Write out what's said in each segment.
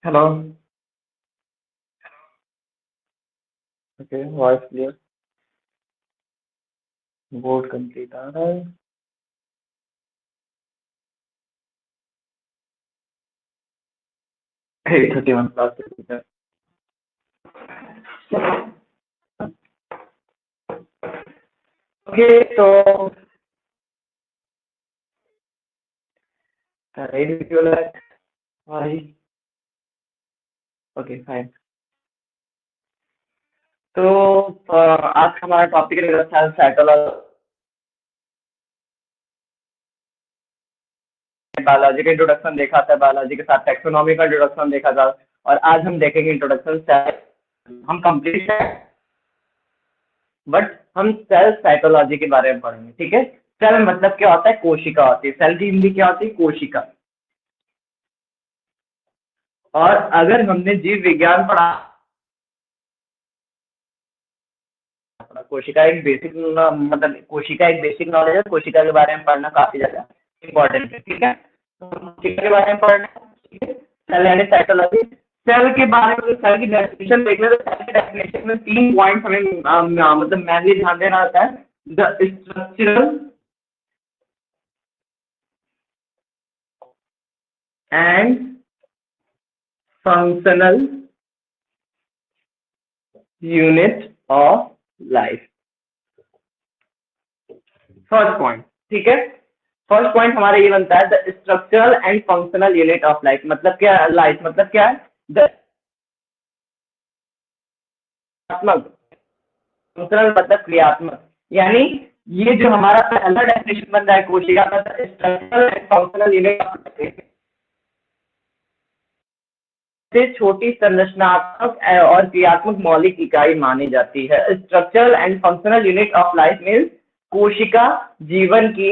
Hello. Okay, voice clear. Board complete आ रहा है। 8:31 क्लास। ओके, तो ready with your left? भाई, ओके फाइन। तो आज हमारा टॉपिक रहेगा साइकोलॉजी, बायोलॉजी का इंट्रोडक्शन देखा था, बायोलॉजी के साथ टैक्सोनॉमी का इंट्रोडक्शन देखा था, और आज हम देखेंगे इंट्रोडक्शन सेल। हम कंप्लीट है, बट हम सेल साइकोलॉजी के बारे में पढ़ेंगे, ठीक है। सेल मतलब क्या होता है? कोशिका होती है। सेल की हिंदी क्या होती है? कोशिका। और अगर हमने जीव विज्ञान पढ़ा, कोशिका एक बेसिक, मतलब कोशिका एक बेसिक नॉलेज है। कोशिका के बारे में पढ़ना काफी ज्यादा इम्पोर्टेंट है, ठीक है। तो कोशिका के बारे में पढ़ना, ठीक है। सेल यानी साइकोलॉजी। सेल के बारे में, सेल की डेफिनेशन देख ले तो सेल की डेफिनेशन में 3 पॉइंट हमें मतलब मेनली ध्यान देना होता है। The structural and functional unit of life. First point, ठीक है। फर्स्ट पॉइंट हमारा ये बनता है, the structural and functional unit of life. मतलब क्या है? लाइफ मतलब क्या है? द क्रियात्मक, फंक्शनल मतलब क्रियात्मक। यानी ये जो हमारा पहला डेफिनेशन बन रहा है कोशिका का, structural and functional unit of life, से छोटी संरचनात्मक और क्रियात्मक मौलिक इकाई मानी जाती है। Structural and functional unit of life means कोशिका जीवन की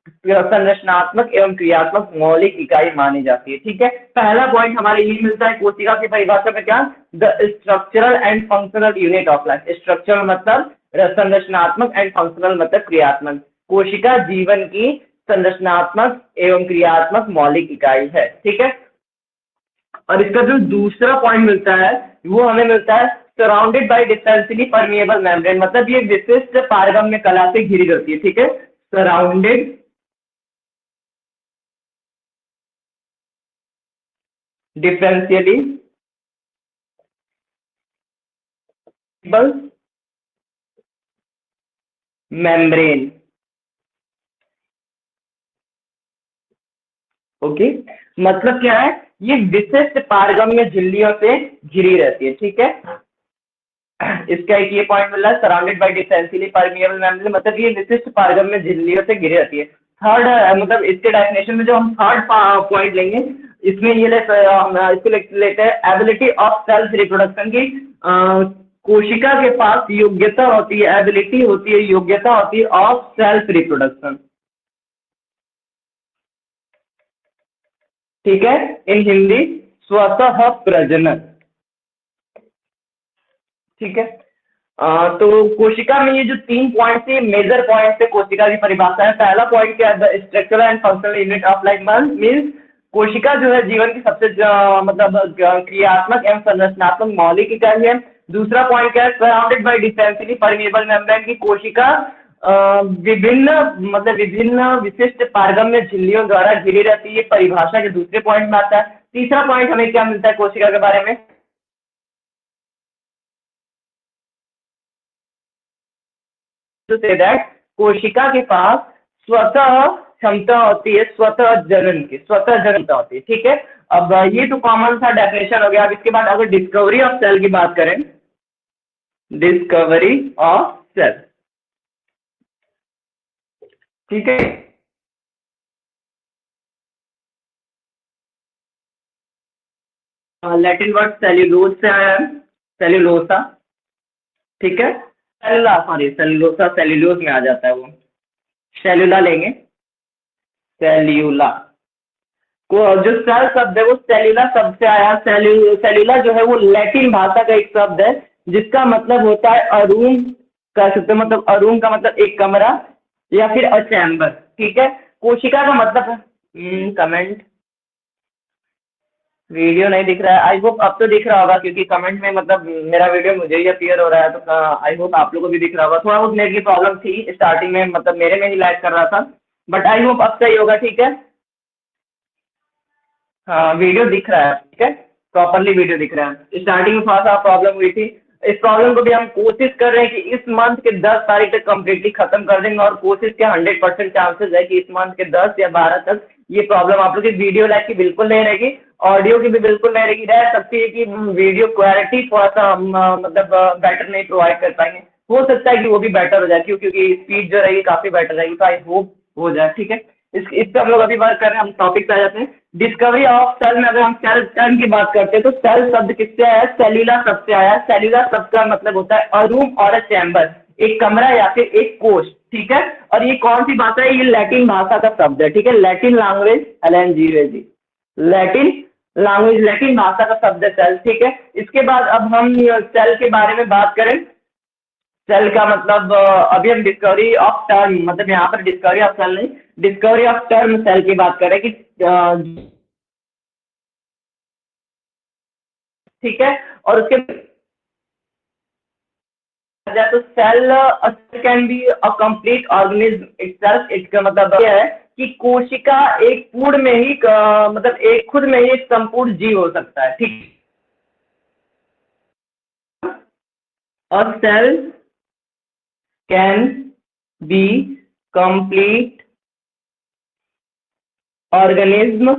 संरचनात्मक एवं क्रियात्मक मौलिक इकाई मानी जाती है, ठीक है। पहला पॉइंट हमारे ये मिलता है कोशिका की परिभाषा में, क्या? The structural and functional unit of life. Structural मतलब संरचनात्मक एंड फंक्शनल मतलब क्रियात्मक। कोशिका जीवन की संरचनात्मक एवं क्रियात्मक मौलिक इकाई है, ठीक है। और इसका जो दूसरा पॉइंट मिलता है वो हमें मिलता है surrounded by differentially permeable membrane. मतलब ये विशिष्ट पारगम्य कला से घिरी रहती है, ठीक है। Surrounded differentially membrane, okay. मतलब क्या है? ये विशिष्ट पारगम्य झिल्लियों से घिरी रहती है, ठीक है। इसका एक ये पॉइंट मिल रहा है, surrounded by differentially permeable membrane. मतलब ये विशिष्ट पारगम्य झिल्लियों से घिरी रहती है। थर्ड, मतलब इसके डेफिनेशन में जो हम थर्ड पॉइंट लेंगे, इसमें ये हम इसको लेते हैं एबिलिटी ऑफ सेल्फ रिप्रोडक्शन की। कोशिका के पास योग्यता होती है, एबिलिटी होती है, योग्यता होती है ऑफ सेल्फ रिप्रोडक्शन, ठीक है। इन हिंदी स्वतः प्रजनन, ठीक है। तो कोशिका में ये जो 3 पॉइंट थे, मेजर पॉइंट थे कोशिका की परिभाषा है। पहला पॉइंट क्या है? The structural and functional unit of life means कोशिका जो है जीवन की सबसे मतलब क्रियात्मक एवं संरचनात्मक मौलिक इकाई है। दूसरा पॉइंट क्या है? Surrounded by differentially permeable membrane की कोशिका विभिन्न, मतलब विभिन्न विशिष्ट पारगम्य झिल्लियों द्वारा घिरी रहती है, परिभाषा के दूसरे पॉइंट में आता है। तीसरा पॉइंट हमें क्या मिलता है कोशिका के बारे में? to say that कोशिका के पास स्वतः क्षमता होती है, स्वतः जनन की, स्वतः जनन क्षमता होती है, ठीक है। अब ये तो कॉमन सा डेफिनेशन हो गया। अब इसके बाद अगर डिस्कवरी ऑफ सेल की बात करें, डिस्कवरी ऑफ सेल, ठीक है। लैटिन वर्ड सेल्यूलोज से आया है, सेल्यूलोसा, ठीक है। सेलुला, सॉरी सेल्यूलोसा सेल्यूलोज में आ जाता है वो। सेल्यूला लेंगे, सेल्यूला को जो सेल शब्द है वो सेल्यूला शब्द से आया। सेल्यूला जो है वो लैटिन भाषा का एक शब्द है जिसका मतलब होता है अरूम, कह सकते हैं। मतलब अरूम का मतलब एक कमरा या फिर अ चैम्बर, ठीक है। कोशिका का मतलब है कमेंट वीडियो नहीं दिख रहा है। आई होप अब तो दिख रहा होगा, क्योंकि कमेंट में मतलब मेरा वीडियो मुझे ही अपीयर हो रहा है, तो आई होप आप लोगों को भी दिख रहा होगा। थोड़ा बहुत नेट की प्रॉब्लम थी स्टार्टिंग में, मतलब मेरे में ही लैग कर रहा था, बट आई होप अब सही होगा। ठीक है, हाँ वीडियो दिख रहा है, ठीक है, प्रॉपरली वीडियो दिख रहा है। स्टार्टिंग में थोड़ा सा प्रॉब्लम हुई थी, इस प्रॉब्लम को भी हम कोशिश कर रहे हैं कि इस मंथ के 10 तारीख तक कम्प्लीटली खत्म कर देंगे, और कोशिश के 100% चांसेस है कि इस मंथ के 10 या 12 तक ये प्रॉब्लम आप लोग की वीडियो लैग की बिल्कुल नहीं रहेगी, ऑडियो की भी बिल्कुल नहीं रहेगी। रह सकती है कि वीडियो क्वालिटी थोड़ा सा हम मतलब बेटर नहीं प्रोवाइड कर पाएंगे, हो सकता है कि वो भी बेटर हो जाए, क्योंकि स्पीड जो रहेगी काफी बेटर रहेगी, तो आई होप हो जाए। ठीक है, इस पे हम लोग अभी बात कर रहे हैं, हम टॉपिक पे आ जाते हैं। डिस्कवरी ऑफ सेल में अगर हम सेल टर्म की बात करते हैं, तो सेल शब्द किससे आया? सेल्यूलर शब्द से आया। सेल्यूलर शब्द का मतलब होता है अ रूम और अ चैम्बर, एक कमरा या फिर एक कोष। ठीक है, और ये कौन सी भाषा है? ये लैटिन भाषा का शब्द है। ठीक है, Latin language, LNGUAG, Latin language, Latin भाषा का शब्द है सेल। ठीक है, इसके बाद अब हम सेल के बारे में बात करें। सेल का मतलब अभी हम डिस्कवरी ऑफ टर्म, मतलब यहाँ पर डिस्कवरी ऑफ सेल नहीं, डिस्कवरी ऑफ टर्म सेल की बात करें कि ठीक है, और उसके जाए तो cell can be a complete organism itself. इसका मतलब यह है कि कोशिका एक पूर्ण में ही मतलब एक खुद में ही एक संपूर्ण जीव हो सकता है। ठीक, और cell can be complete organism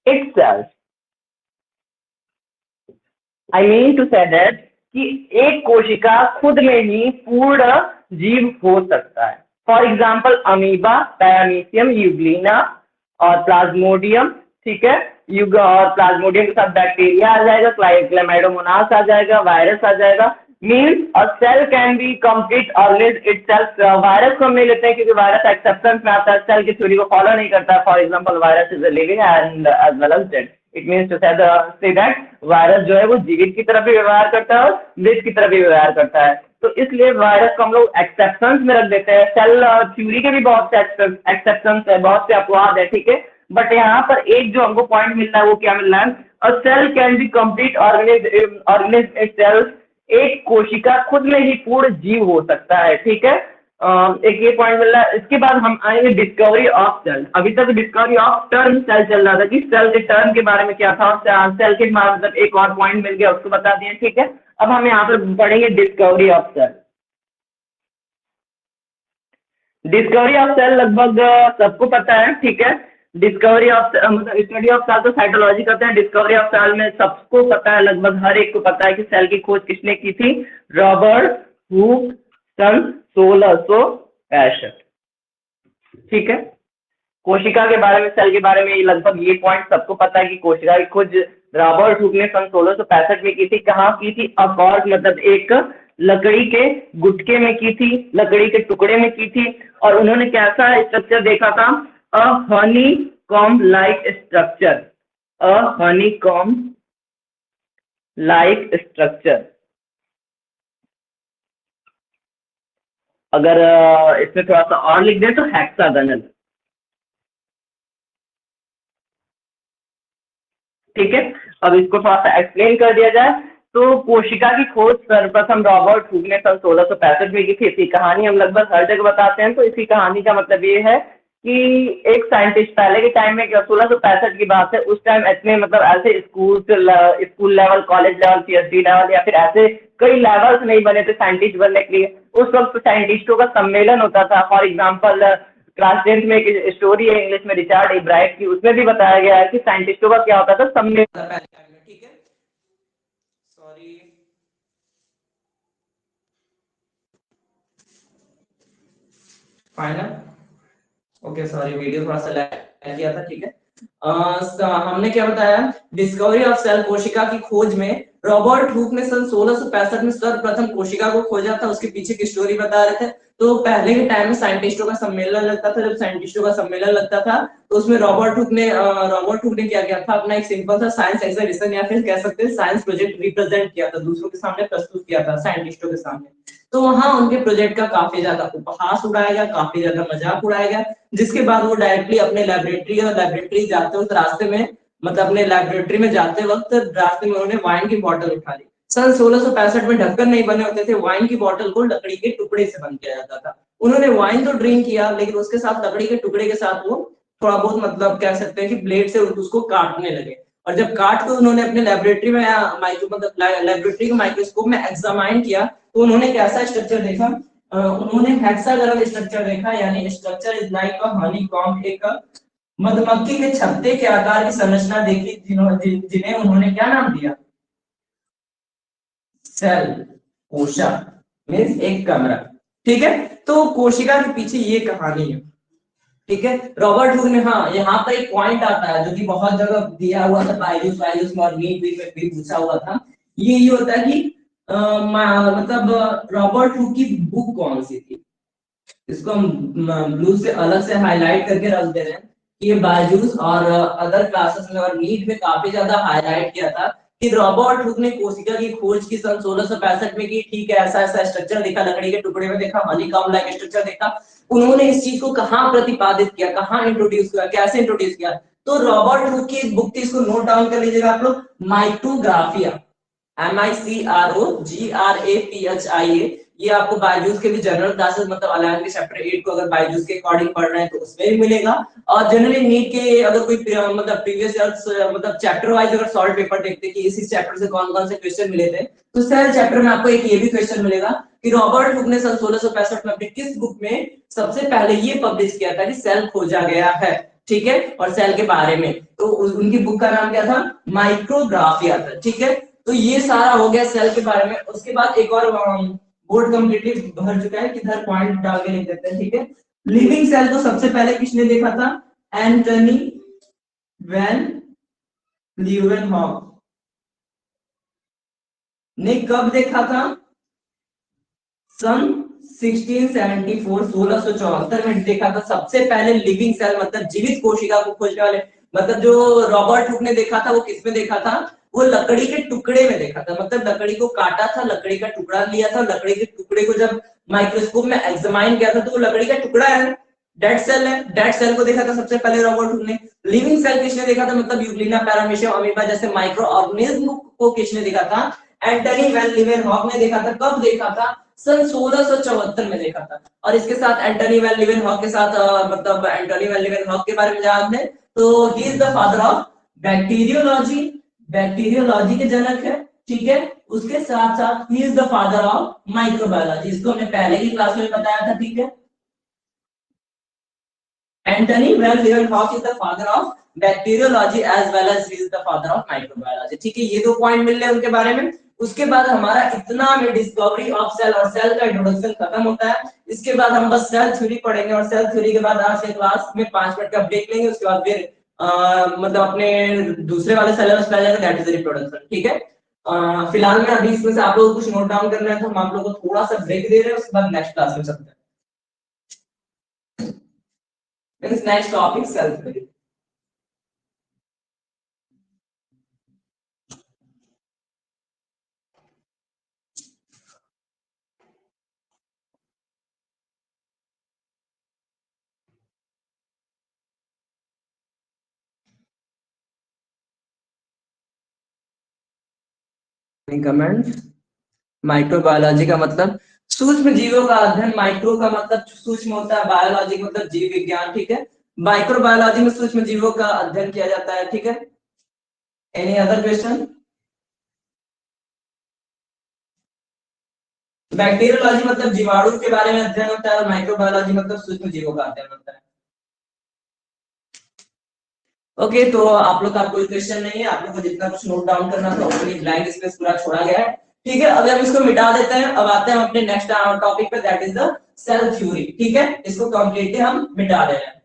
itself. I mean to say that कि एक कोशिका खुद में ही पूर्ण जीव हो सकता है। For example amoeba, paramecium, Euglena और प्लाज्मोडियम। ठीक है, युग और प्लाज्मोडियम के साथ बैक्टीरिया आ जाएगा, क्लाइमेडोमोनास आ जाएगा, वायरस आ जाएगा। Means a cell can be complete organism itself. Virus को हम नहीं लेते हैं, क्योंकि वायरस एक्सेप्शन में आता है, सेल की थ्योरी को फॉलो नहीं करता है। For example virus is living and as well as dead. It means to say that virus जो है वो जीवित की तरफ भी व्यवहार करता है और मृत की तरफ भी व्यवहार करता है, तो इसलिए वायरस को हम लोग एक्सेप्शंस में रख देते हैं। सेल थ्योरी के भी बहुत से एक्सेप्शंस है, बहुत से अपवाद है। ठीक है, बट यहाँ पर एक जो हमको पॉइंट मिल रहा है वो क्या मिल रहा है? A cell can be complete organism itself. एक कोशिका खुद में ही पूर्ण जीव हो सकता है। ठीक है, एक ये पॉइंट मिल रहा है। इसके बाद हम आएंगे डिस्कवरी ऑफ सेल। अभी तक डिस्कवरी ऑफ टर्म सेल चल रहा था कि सेल के टर्म के बारे में क्या था, सेल के मतलब एक और पॉइंट मिल गया, उसको बता दिए। ठीक है, अब हम यहाँ पर पढ़ेंगे discovery of cell. Discovery of cell लगभग सबको पता है। ठीक है, डिस्कवरी ऑफ मतलब स्टडी ऑफ सेल तो साइटोलॉजी करते हैं, डिस्कवरी ऑफ सेल में सबको पता है, लगभग हर एक को पता है कि सेल की खोज किसने की थी? रॉबर्ट हुक, सन 1665। ठीक है, कोशिका के बारे में, सेल के बारे में लगभग ये पॉइंट सबको पता है कि कोशिका की खोज रॉबर्ट हुक ने सन 1665 में की थी। कहाँ की थी? अकॉर्ड मतलब एक लकड़ी के गुटके में की थी, लकड़ी के टुकड़े में की थी। और उन्होंने कैसा स्ट्रक्चर देखा था? अ हनी कॉम्ब लाइक स्ट्रक्चर, अ हनी कॉम्ब लाइक स्ट्रक्चर। अगर इसमें थोड़ा सा और लिख दें तो हेक्सागोनल। ठीक है, अब इसको थोड़ा सा एक्सप्लेन कर दिया जाए तो कोशिका की खोज सर्वप्रथम रॉबर्ट हुक ने सन 1665 में की थी। इसकी कहानी हम लगभग हर जगह बताते हैं, तो इसी कहानी का मतलब ये है कि एक साइंटिस्ट, पहले के टाइम में 1665 की बात है, उस टाइम इतने मतलब ऐसे school level, college level, PhD level या फिर ऐसे कई लेवल्स नहीं बने थे साइंटिस्ट बनने के लिए। उस वक्त साइंटिस्टों का सम्मेलन होता था। फॉर एग्जाम्पल क्लास 10th में एक स्टोरी है इंग्लिश में रिचर्ड ए ब्राइट की, उसमें भी बताया गया है कि साइंटिस्टों का क्या होता था, सम्मेलन। ठीक है, sorry, final, okay sorry, video थोड़ा सा लैग किया था। ठीक है, हमने क्या बताया? डिस्कवरी ऑफ सेल, कोशिका की खोज में रॉबर्ट हुक ने सन 1665 में सर्वप्रथम कोशिका को खोजा था। उसके पीछे की स्टोरी बता रहे थे। तो पहले के टाइम में साइंटिस्टों का सम्मेलन लगता था, जब साइंटिस्टों का सम्मेलन लगता था तो उसमें रॉबर्ट हुक ने क्या किया था? अपना एक सिंपल सा साइंस एग्जीबिशन या फिर कह सकते हैं साइंस प्रोजेक्ट रिप्रेजेंट किया था, दूसरों के सामने प्रस्तुत किया था, साइंटिस्टों के सामने। तो वहां उनके प्रोजेक्ट का काफी ज्यादा उपहास उड़ाया गया, काफी ज्यादा मजाक उड़ाया गया, जिसके बाद वो डायरेक्टली अपने लेबोरेटरी जाते उस रास्ते में मतलब अपने लेबोरेटरी में जाते वक्त रास्ते में उन्होंने वाइन की बोतल उठा ली। सन 1665 में ढक्कन नहीं बने होते थे, वाइन की बोतल को लकड़ी के टुकड़े से बंद किया जाता था। उन्होंने वाइन तो ड्रिंक किया, लेकिन उसके साथ लकड़ी के टुकड़े के साथ वो थोड़ा बहुत मतलब कह सकते हैं कि ब्लेड से उसको काटने लगे। और जब काट के उन्होंने अपने लेबोरेटरी में मतलब लेबोरेटरी के माइक्रोस्कोप में एग्जामाइन किया, तो उन्होंने कैसा स्ट्रक्चर देखा, उन्होंने हेक्सागोनल स्ट्रक्चर देखा, यानी structure is like a honeycomb, एक मधुमक्खी के छत्ते के आकार की संरचना देखी, जिन्हें उन्होंने क्या नाम दिया, सेल, कोशा, मीन्स एक कमरा। ठीक है, तो कोशिका के पीछे ये कहानी है। ठीक है, रॉबर्ट हुक ने, हाँ यहाँ पर एक पॉइंट आता है जो कि बहुत जगह दिया हुआ था, बायजूस वायजूस में और नीट में भी पूछा हुआ था। ये होता है कि मतलब रॉबर्ट हुक की बुक कौन सी थी। इसको हम ब्लू से अलग से हाईलाइट करके रख दे रहे हैं कि ये बायजूस और अदर क्लासेस में और नीट में काफी ज्यादा हाईलाइट किया था कि रॉबर्ट हुक ने कोशिका की खोज की सन 1665 में की। ठीक है, ऐसा ऐसा स्ट्रक्चर देखा, लकड़ी के टुकड़े में देखा, हनीकॉम्ब लाइक स्ट्रक्चर देखा। उन्होंने इस चीज को कहाँ प्रतिपादित किया, कहाँ इंट्रोड्यूस किया, कैसे इंट्रोड्यूस किया। तो रॉबर्ट हुक की एक बुक थी, इसको नोट डाउन कर लीजिएगा आप लोग, माइक्रोग्राफिया, MICROGRAPHIA। ये आपको बायजूस के भी जनरल क्लासेस मतलब अलाइन के चैप्टर 8 को अगर बायजूस के अकॉर्डिंग पढ़ रहे हैं तो उसमें भी मिलेगा। और जनरली नीट के अगर कोई मतलब प्रीवियस ईयर मतलब चैप्टर वाइज अगर सॉल्व पेपर देखते हैं कि इसी चैप्टर से कौन कौन से क्वेश्चन मिले थे, तो सेल चैप्टर में आपको एक ये भी क्वेश्चन मिलेगा कि रॉबर्ट हुक ने सन 1665 में अपनी किस बुक में सबसे पहले ये पब्लिश किया था कि सेल खोजा गया है। ठीक है, और सेल के बारे में, तो उनकी बुक का नाम क्या था, माइक्रोग्राफिया था। ठीक है, तो ये सारा हो गया सेल के बारे में। उसके बाद एक और बोर्ड कम्प्लीटली भर चुका है, किधर पॉइंट डाल के लिख देते हैं। ठीक है, लिविंग सेल को सबसे पहले किसने देखा था, एंटनी वैन लीeuwenhoek ने कब देखा था, सन 1674 में देखा था सबसे पहले लिविंग सेल, मतलब जीवित कोशिका को खोजने वाले। मतलब जो रॉबर्ट हुक ने देखा था वो किस में देखा था, वो लकड़ी के टुकड़े में देखा था। मतलब लकड़ी को काटा था, लकड़ी का टुकड़ा लिया था, लकड़ी के टुकड़े को जब माइक्रोस्कोप में एग्जामाइन किया था तो वो लकड़ी का टुकड़ा है, डेड सेल है, डेड सेल को देखा था सबसे पहले रॉबर्ट हुक ने। लिविंग सेल किसने देखा था, मतलब यूग्लिना, पैरामीशियम, अमीबा जैसे माइक्रो ऑर्गेनिज्म को किसने देखा था, एंटनी वैन लीeuwenhoek ने देखा था। कब देखा था, सन 1674 में देखा था। और इसके साथ एंटनी वैन लीeuwenhoek के साथ मतलब एंटनी वैन लीeuwenhoek के बारे में जानते हैं तो ही is the father of bacteriology, bacteriology के जनक है। ठीक है, उसके साथ साथ ही is the father of microbiology, इसको हमने पहले की क्लास में बताया था। ठीक है, Antony van Leeuwenhoek is the father of bacteriology as well as he is the father of microbiology. ठीक है, ये दो पॉइंट मिल रहे हैं उनके बारे में। उसके बाद हमारा इतना में डिस्कवरी ऑफ सेल और सेल का इंट्रोडक्शन खत्म होता है। इसके बाद हम बस सेल थ्योरी पढ़ेंगे और सेल थ्योरी के बाद आज के क्लास में 5 मिनट का ब्रेक लेंगे। उसके बाद फिर मतलब अपने दूसरे वाले सिलेबस पे आ जाएंगे, दैट इज रिप्रोडक्शन। ठीक है, फिलहाल में अभी इसमें से आप लोगों को कुछ नोट डाउन करना है तो हम आप लोगों को थोड़ा सा ब्रेक दे रहे हैं, उसके बाद नेक्स्ट क्लास में चलते हैं। Next topic cell theory. Comment, microbiology का मतलब सूक्ष्म जीवों का अध्ययन, माइक्रो का मतलब सूक्ष्म होता है, बायोलॉजी का मतलब जीव विज्ञान। ठीक है, माइक्रोबायोलॉजी में सूक्ष्म जीवों का अध्ययन किया जाता है। ठीक है, एनी अदर क्वेश्चन। बैक्टीरियोलॉजी मतलब जीवाणु के बारे में अध्ययन होता है, माइक्रोबायोलॉजी मतलब सूक्ष्म जीवों का अध्ययन होता है। ओके, तो आप लोग का कोई क्वेश्चन नहीं है, आप लोग को जितना कुछ नोट डाउन करना था उसके लिए ब्लैंक स्पेस पूरा छोड़ा गया है। ठीक है, अभी हम इसको मिटा देते हैं। अब आते हैं अपने नेक्स्ट टॉपिक पे, that is the cell theory. ठीक है, इसको कंप्लीटली हम मिटा रहे हैं।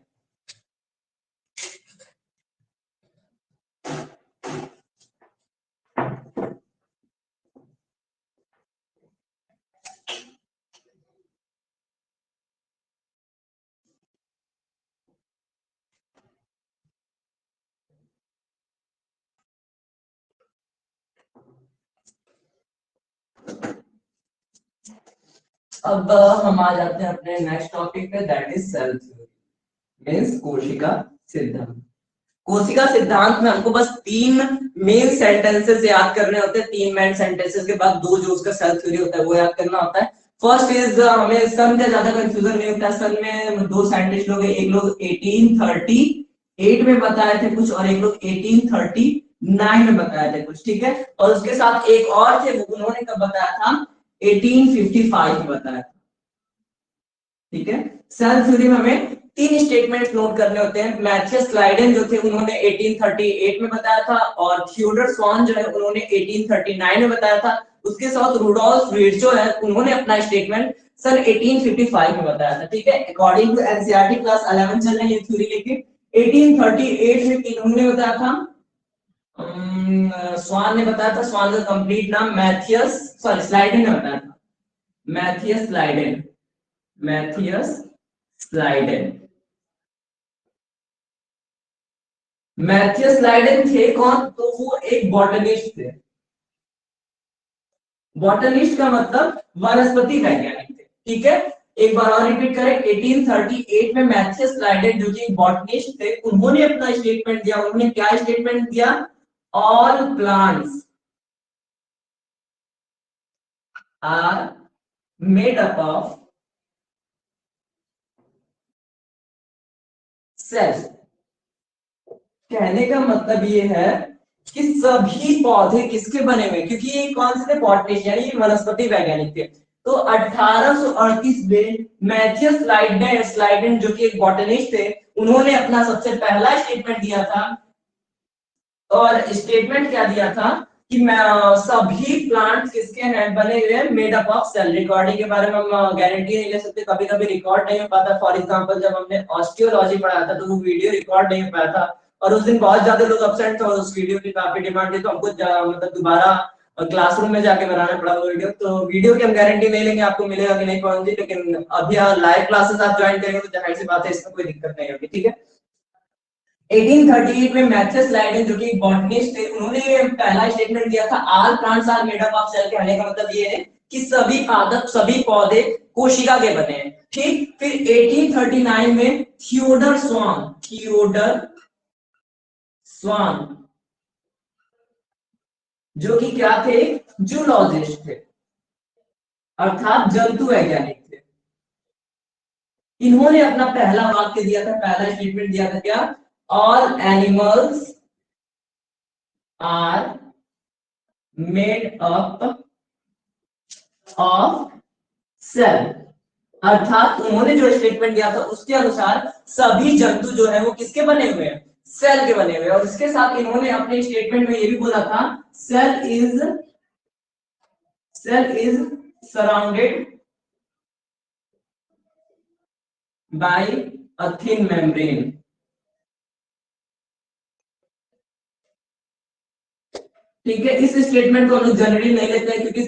अब हम आ जाते हैं अपने नेक्स्ट टॉपिक पे, that is cell theory, means कोशिका सिद्धांत। कोशिका सिद्धांत में हमको बस 3 मेन सेंटेंसेस याद करने होते हैं, 3 मेन सेंटेंसेस के बाद 2 जो उसका सेल थ्योरी होता है वो याद करना होता है। फर्स्ट इज हमें सन का ज्यादा कंफ्यूजन नहीं होता, सन में 2 साइंटिस्ट लोग, एक लोग 1838 में बताए थे कुछ और एक लोग 1839 में बताए थे कुछ, ठीक है। और उसके साथ एक और थे, उन्होंने कब बताया था, 1855 में बताया था, ठीक है। सेल थ्योरी में हमें 3 स्टेटमेंट्स नोट करने होते हैं। मैथियस लाइडेन जो थे उन्होंने 1838 में बताया था, और थियोडर स्वान जो है उन्होंने 1839 में बताया था। उसके साथ रुडोल्फ विर्चो है, उन्होंने अपना स्टेटमेंट सन 1855 में बताया था, ठीक है। अकॉर्डिंग टू एनसीईआरटी क्लास 11 चल रही है थ्योरी लेके। 1838 में किन्होंने बताया था, स्वान ने बताया था, स्वान का कंप्लीट नाम मैथियस, सॉरी स्लाइडेन ने बताया था, मैथियस लाइडेन, मैथियस स्लाइडेन। मैथियस लाइडेन थे कौन, तो वो एक बॉटनिस्ट थे। बॉटनिस्ट का मतलब वनस्पति वैज्ञानिक थे, ठीक है। एक बार और रिपीट करें, 1838 में मैथियस लाइडेन जो कि बॉटनिस्ट थे, उन्होंने अपना स्टेटमेंट दिया। उन्होंने क्या स्टेटमेंट दिया, all plants are made up of cells. कहने का मतलब ये है कि सभी पौधे किसके बने हुए, क्योंकि ये कौन से थे, बॉटनिस्ट यानी वनस्पति वैज्ञानिक थे। तो 1838 में मैथियस स्लाइडेन जो कि एक बॉटनिस्ट थे, उन्होंने अपना सबसे पहला स्टेटमेंट दिया था। और स्टेटमेंट क्या दिया था कि सभी प्लांट्स किसके हैं, बने हुए हैं, made up of cell. Recording के बारे में हम गारंटी नहीं ले सकते, कभी कभी रिकॉर्ड नहीं हो पाता। फॉर एग्जांपल जब हमने ऑस्टियोलॉजी पढ़ाया था तो वो वीडियो रिकॉर्ड नहीं हो पाया था, और उस दिन बहुत ज्यादा लोग अब्सेंट थे और उस वीडियो की काफी डिमांड थी, तो हमको मतलब दोबारा क्लासरूम में जाके बनाना पड़ा वो वीडियो। तो वीडियो की हम गारंटी नहीं लेंगे आपको मिलेगा कि नहीं कौन सी, लेकिन अभी लाइव क्लासेस आप ज्वाइन करेंगे तो जाहिर सी बात है इसमें कोई दिक्कत नहीं होगी, ठीक है। 1838 में मैथियस लाइडेन जो कि बॉटनिस्ट थे, उन्होंने पहला स्टेटमेंट दिया था, all plants are made up of cell. कहने का मतलब ये है कि सभी पादप, सभी पौधे कोशिका के बने हैं, ठीक। फिर 1839 में थियोडर स्वान जो कि क्या थे, जूलॉजिस्ट थे, अर्थात जंतु वैज्ञानिक थे। इन्होंने अपना पहला वाक्य दिया था, पहला स्टेटमेंट दिया था क्या, all animals are made up of cell. अर्थात उन्होंने जो स्टेटमेंट दिया था उसके अनुसार सभी जंतु जो है वो किसके बने हुए हैं, सेल के बने हुए हैं। और इसके साथ इन्होंने अपने स्टेटमेंट में ये भी बोला था, cell is surrounded by a thin membrane. ठीक है, इस स्टेटमेंट को हम लोग जनरली नहीं लेते हैं क्योंकि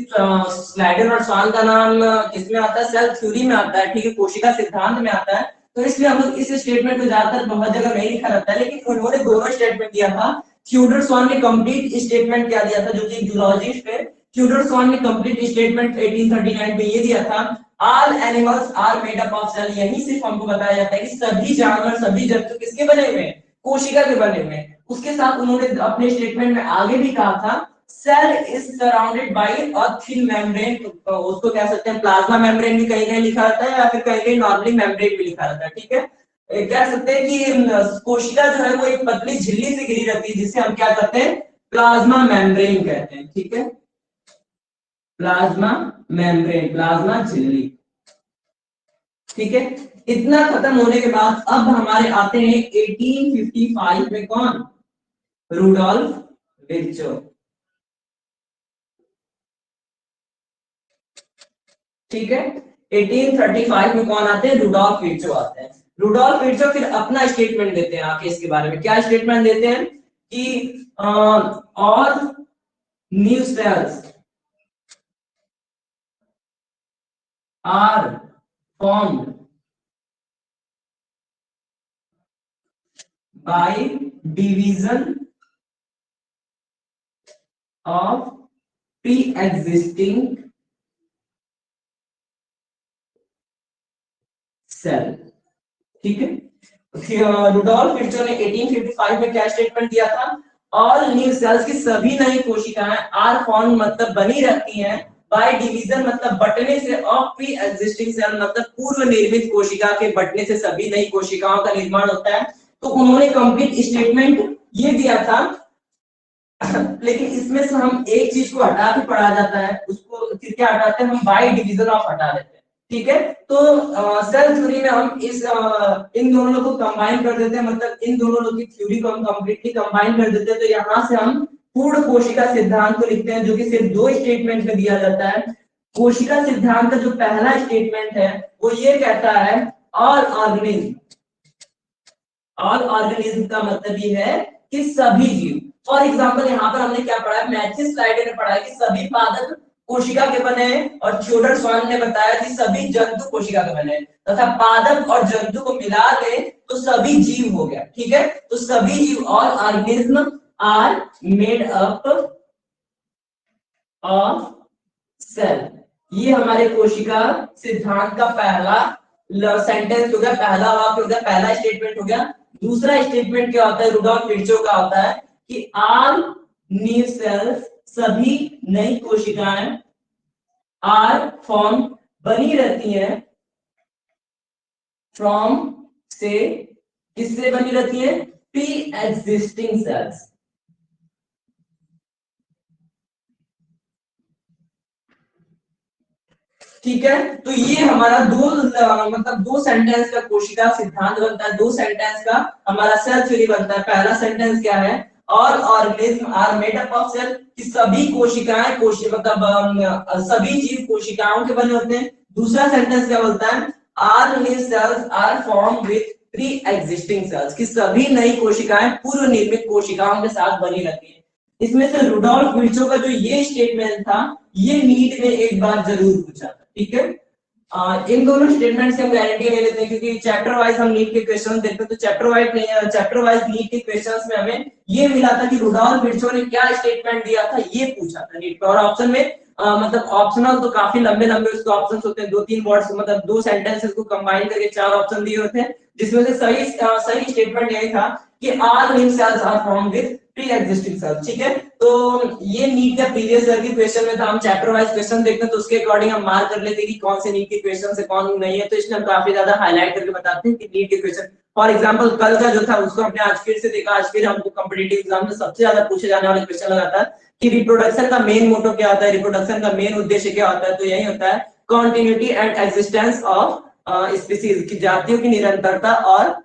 स्लाइडन और स्वान का नाम किसमें आता है, सेल थ्योरी में आता है, ठीक है, कोशिका सिद्धांत में आता है। तो इसलिए हम लोग इस स्टेटमेंट को ज्यादातर बहुत जगह नहीं लिखा रहता है, लेकिन उन्होंने दोनों स्टेटमेंट दिया था। थियोडर स्वान ने कंप्लीट स्टेटमेंट क्या दिया था, जो कि जूलॉजिस्ट है, थियोडर स्वान ने कंप्लीट स्टेटमेंट 1839 में ये दिया था, all animals are made up of cell. यही सिर्फ हमको बताया जाता है कि सभी जानवर, सभी जंतु किसके बने हुए हैं, कोशिका के बने हुए हैं। उसके साथ उन्होंने अपने स्टेटमेंट में आगे भी कहा था, cell is surrounded by a thin membrane. तो उसको कह सकते हैं प्लाज्मा मेम्ब्रेन भी कहीं कहीं लिखा रहता है, या फिर कहीं कहीं नॉर्मली मेम्ब्रेन भी लिखा रहता है, ठीक है। कह सकते हैं कि कोशिका जो है वो एक पतली झिल्ली से घिरी रहती है, जिसे हम क्या कहते हैं, प्लाज्मा मेम्ब्रेन कहते हैं, ठीक है, प्लाज्मा मेम्ब्रेन, प्लाज्मा झिल्ली, ठीक है। इतना खत्म होने के बाद अब हमारे आते हैं 1855 में कौन, रुडोल्फ विर्चो, ठीक है। 1835 में कौन आते हैं, रुडोल्फ विर्चो आते हैं। रुडोल्फ विर्चो फिर अपना स्टेटमेंट देते हैं आके इसके बारे में। क्या स्टेटमेंट देते हैं कि और new cells are formed by division of pre-existing cell, ठीक है। रुडोल्फ विर्चो ने 1855 में क्या स्टेटमेंट दिया था? ऑल न्यू सेल्स की सभी नई कोशिकाएं आर फॉर्म मतलब बनी रहती हैं बाय डिवीजन मतलब बटने से ऑफ प्री एग्जिस्टिंग सेल मतलब पूर्व निर्मित कोशिका के बटने से सभी नई कोशिकाओं का निर्माण होता है। तो उन्होंने कंप्लीट स्टेटमेंट ये दिया था, लेकिन इसमें से हम एक चीज को हटा के पढ़ा जाता है, उसको फिर क्या हटाते हैं हम? बाय डिवीजन ऑफ हटा देते हैं। ठीक है, तो सेल थ्योरी में हम इस इन दोनों लोगों को कंबाइन कर देते हैं, मतलब इन दोनों लोगों की थ्योरी को हम कंप्लीटली कंबाइन कर देते हैं। तो यहाँ से हम पूर्ण कोशिका सिद्धांत को लिखते हैं, जो कि सिर्फ 2 स्टेटमेंट में दिया जाता है। कोशिका सिद्धांत का जो पहला स्टेटमेंट है वो ये कहता है ऑल ऑर्गेनिज्म, ऑल ऑर्गेनिज्म का मतलब ये है कि सभी जीव। फॉर एग्जांपल यहाँ पर हमने क्या पढ़ा है? मैथ्स स्लाइड में पढ़ा है कि सभी पादप कोशिका के बने हैं, और थियोडर स्वान ने बताया कि सभी जंतु कोशिका के बने हैं, तथा पादप और जंतु को मिला दे तो सभी जीव हो गया। ठीक है, तो सभी जीव, all organism are made up of cell. ये हमारे कोशिका सिद्धांत का पहला सेंटेंस हो गया, पहला वाक्य हो गया, पहला स्टेटमेंट हो गया। दूसरा स्टेटमेंट क्या होता है? रुडोल्फ विर्चो का होता है कि ऑल न्यू सेल्स सभी नई कोशिकाएं आर फॉर्म बनी रहती हैं फ्रॉम से, किससे बनी रहती है? Pre existing cells. ठीक है, तो ये हमारा दो सेंटेंस का कोशिका सिद्धांत बनता है, 2 सेंटेंस का हमारा सेल थ्योरी बनता है। पहला सेंटेंस क्या है? All organism are made up of cell, कि सभी कोशिकाएं मतलब सभी जीव कोशिकाओं के बने होते हैं। दूसरा सेंटेंस क्या बोलता है? All new cells are form with pre existing cells, कि सभी नई कोशिकाएं पूर्व निर्मित कोशिकाओं के साथ बनी रहती है। इसमें से रुडोल्फ विर्चो का जो ये स्टेटमेंट था, ये नीट में एक बार जरूर पूछा था। ठीक है, इन दोनों स्टेटमेंट से हम गारंटी ले लेते हैं, क्योंकि चैप्टर वाइज हम नीट के क्वेश्चन देखते हैं, तो चैप्टर वाइज नीट के क्वेश्चंस में हमें ये मिला था कि रुडोल्फ विर्चो ने क्या स्टेटमेंट दिया था, ये पूछा था नीट में। और ऑप्शन में मतलब ऑप्शनल तो काफी लंबे लंबे उसके ऑप्शंस होते हैं, 2-3 वर्ड्स मतलब 2 सेंटेंसेस को कंबाइन करके 4 ऑप्शन दिए होते हैं, जिसमें से सही स्टेटमेंट यही था कि all new cells are formed with pre existing cells. ठीक है, तो ये नीट का प्रीवियस ईयर के क्वेश्चन में था। हम चैप्टर वाइज क्वेश्चन देखते हैं, तो उसके अकॉर्डिंग हम मार्क कर लेते हैं कि कौन से नीट के क्वेश्चन से कौन नहीं है, तो इसलिए हम काफी ज्यादा हाईलाइट करके बताते हैं कि नीट के क्वेश्चन। फॉर एग्जांपल कल का जो था उसको हमने आज फिर से देखा, आज फिर हमको कॉम्पिटिटिव एग्जाम में सबसे ज्यादा पूछे जाने वाले क्वेश्चन लगा था कि रिप्रोडक्शन का मेन मोटो क्या होता है, रिप्रोडक्शन का मेन उद्देश्य क्या होता है? तो यही होता है continuity and existence of species, की जातियों की निरंतरता और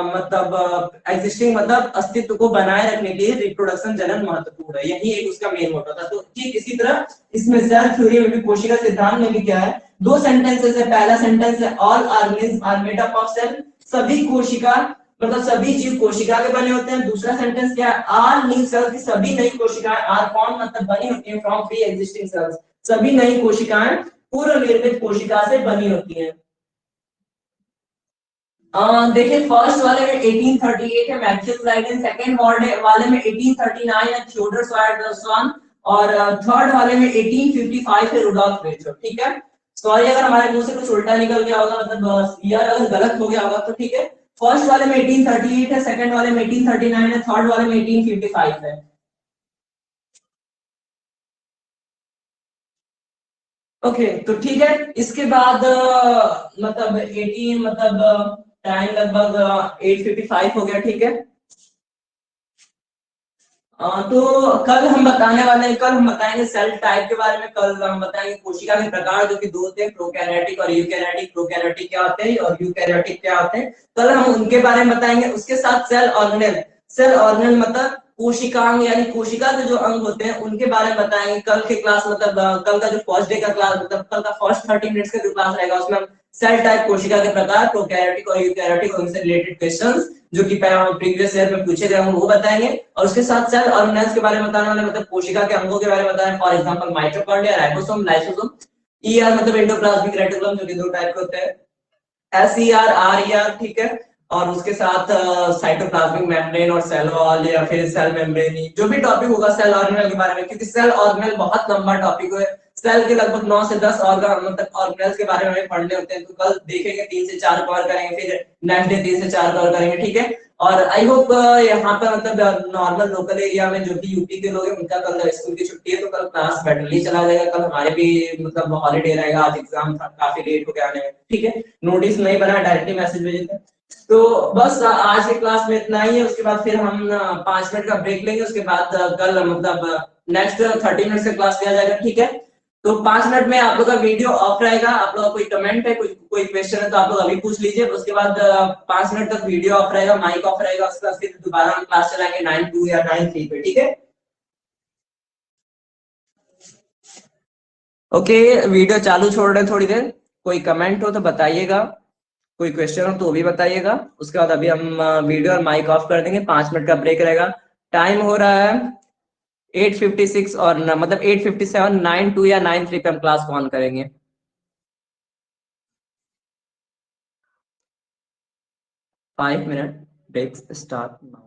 मतलब एग्जिस्टिंग मतलब अस्तित्व को बनाए रखने के लिए रिप्रोडक्शन जनन महत्वपूर्ण है, यही एक उसका मेन मोटो था। तो ठीक इसी तरह इसमें सेल थ्योरी में भी कोशिका सिद्धांत में भी क्या है? 2 सेंटेंसेस है। पहला सेंटेंस है all organism are made up of cell, सभी कोशिका मतलब सभी जीव कोशिका के बने होते हैं। दूसरा सेंटेंस क्या है? ऑल न्यू सेल्स, की सभी नई कोशिकाएं आर फॉर्म मतलब बनी होती हैं फ्रॉम प्री एग्जिस्टिंग सेल्स, सभी नई कोशिकाएं पूर्व निर्मित कोशिका से बनी होती हैं। देखिए फर्स्ट वाले में 1838 है मैथ्स लाइडेन, सेकंड वाले में 1839 है थियोडर स्वान, और थर्ड वाले में 1855 है रुडोल्फ विर्चो। ठीक है, सॉरी अगर हमारे मुंह से कुछ उल्टा निकल गया होगा, मतलब यार अगर गलत हो गया होगा तो ठीक है। फर्स्ट वाले में 1838 है, सेकंड वाले में 1839 है, थर्ड वाले में 1855 है। ओके तो ठीक है, इसके बाद मतलब 18 मतलब टाइम लगभग 8:55 हो गया। ठीक है, तो कल हम बताने वाले हैं, कल हम बताएंगे सेल टाइप के बारे में। कल हम बताएंगे कोशिका के प्रकार, जो कि 2 होते हैं, प्रोकैरियोटिक और यूकैरियोटिक। प्रोकैरियोटिक क्या होते हैं और यूकैरियोटिक क्या होते हैं, कल हम उनके बारे में बताएंगे। उसके साथ सेल ऑर्गेनेल, सेल ऑर्गेनेल मतलब कोशिकांग यानी कोशिका के जो अंग होते हैं उनके बारे में बताएंगे कल के क्लास। मतलब कल का जो फर्स्ट डे का क्लास, मतलब कल का फर्स्ट 30 मिनट्स का जो क्लास रहेगा उसमें हम सेल टाइप, कोशिका के प्रकार, प्रोकैरियोटिक और यूकैरियोटिक, उनसे रिलेटेड क्वेश्चंस जो कि प्रीवियस ईयर में पूछे गए वो बताएंगे। और उसके साथ सेल ऑर्गेनेल्स के बारे में बताने वाले, मतलब कोशिका के अंगों के बारे में बताएंगे। For example mitochondria, ribosome, lysosome. ER मतलब एंडोप्लाज्मिक रेटिकुलम, जो कि 2 टाइप के होते हैं, एसईआर, आरईआर। ठीक है, और उसके साथ साइटोप्लाज्मिक मेम्ब्रेन और सेल वॉल या फिर सेल मेम्ब्रेन, जो भी टॉपिक होगा सेल ऑर्गेनेल के बारे में, क्योंकि सेल ऑर्गेनेल बहुत लंबा टॉपिक है, सेल के लगभग 9 से 10 ऑर्गन मतलब ऑर्गेनेल्स के बारे में हमें पढ़ने होते हैं, तो कल देखेंगे 3 से 4 कवर करेंगे, फिर नेक्स्ट डे 3 से 4 कवर करेंगे, ठीक है। और आई होप यहाँ पर मतलब नॉर्मल लोकल एरिया में जो भी यूपी के लोग हैं उनका कल स्कूल की छुट्टी है, तो कल क्लास बेटरली चला जाएगा। कल हमारे भी मतलब हॉलीडे रहेगा, आज एग्जाम था, काफी लेट हो गया आने में, ठीक है। नोटिस नहीं बना, डायरेक्टली मैसेज भेजे थे। तो बस आज की क्लास में इतना ही है, उसके बाद फिर हम 5 मिनट का ब्रेक लेंगे, उसके बाद कल मतलब नेक्स्ट 30 मिनट से क्लास लिया जाएगा, ठीक है। तो 5 मिनट में आप लोग का वीडियो ऑफ रहेगा, आप लोग का कोई कमेंट है, कोई क्वेश्चन है तो आप लोग अभी पूछ लीजिए, उसके बाद 5 मिनट तक वीडियो ऑफ रहेगा, माइक ऑफ रहेगा, उसके बाद फिर दोबारा हम क्लास चलाएंगे 9:02 या 9:03 पे, ठीक है। ओके, वीडियो चालू छोड़ रहे हैं थोड़ी देर, कोई कमेंट हो तो बताइएगा, कोई क्वेश्चन हो तो वो भी बताइएगा। उसके बाद अभी हम वीडियो और माइक ऑफ कर देंगे, 5 मिनट का ब्रेक रहेगा। टाइम हो रहा है 8:56 और मतलब 8:57, 9:02 या 9:03 पे हम क्लास को ऑन करेंगे। 5 minute break start now.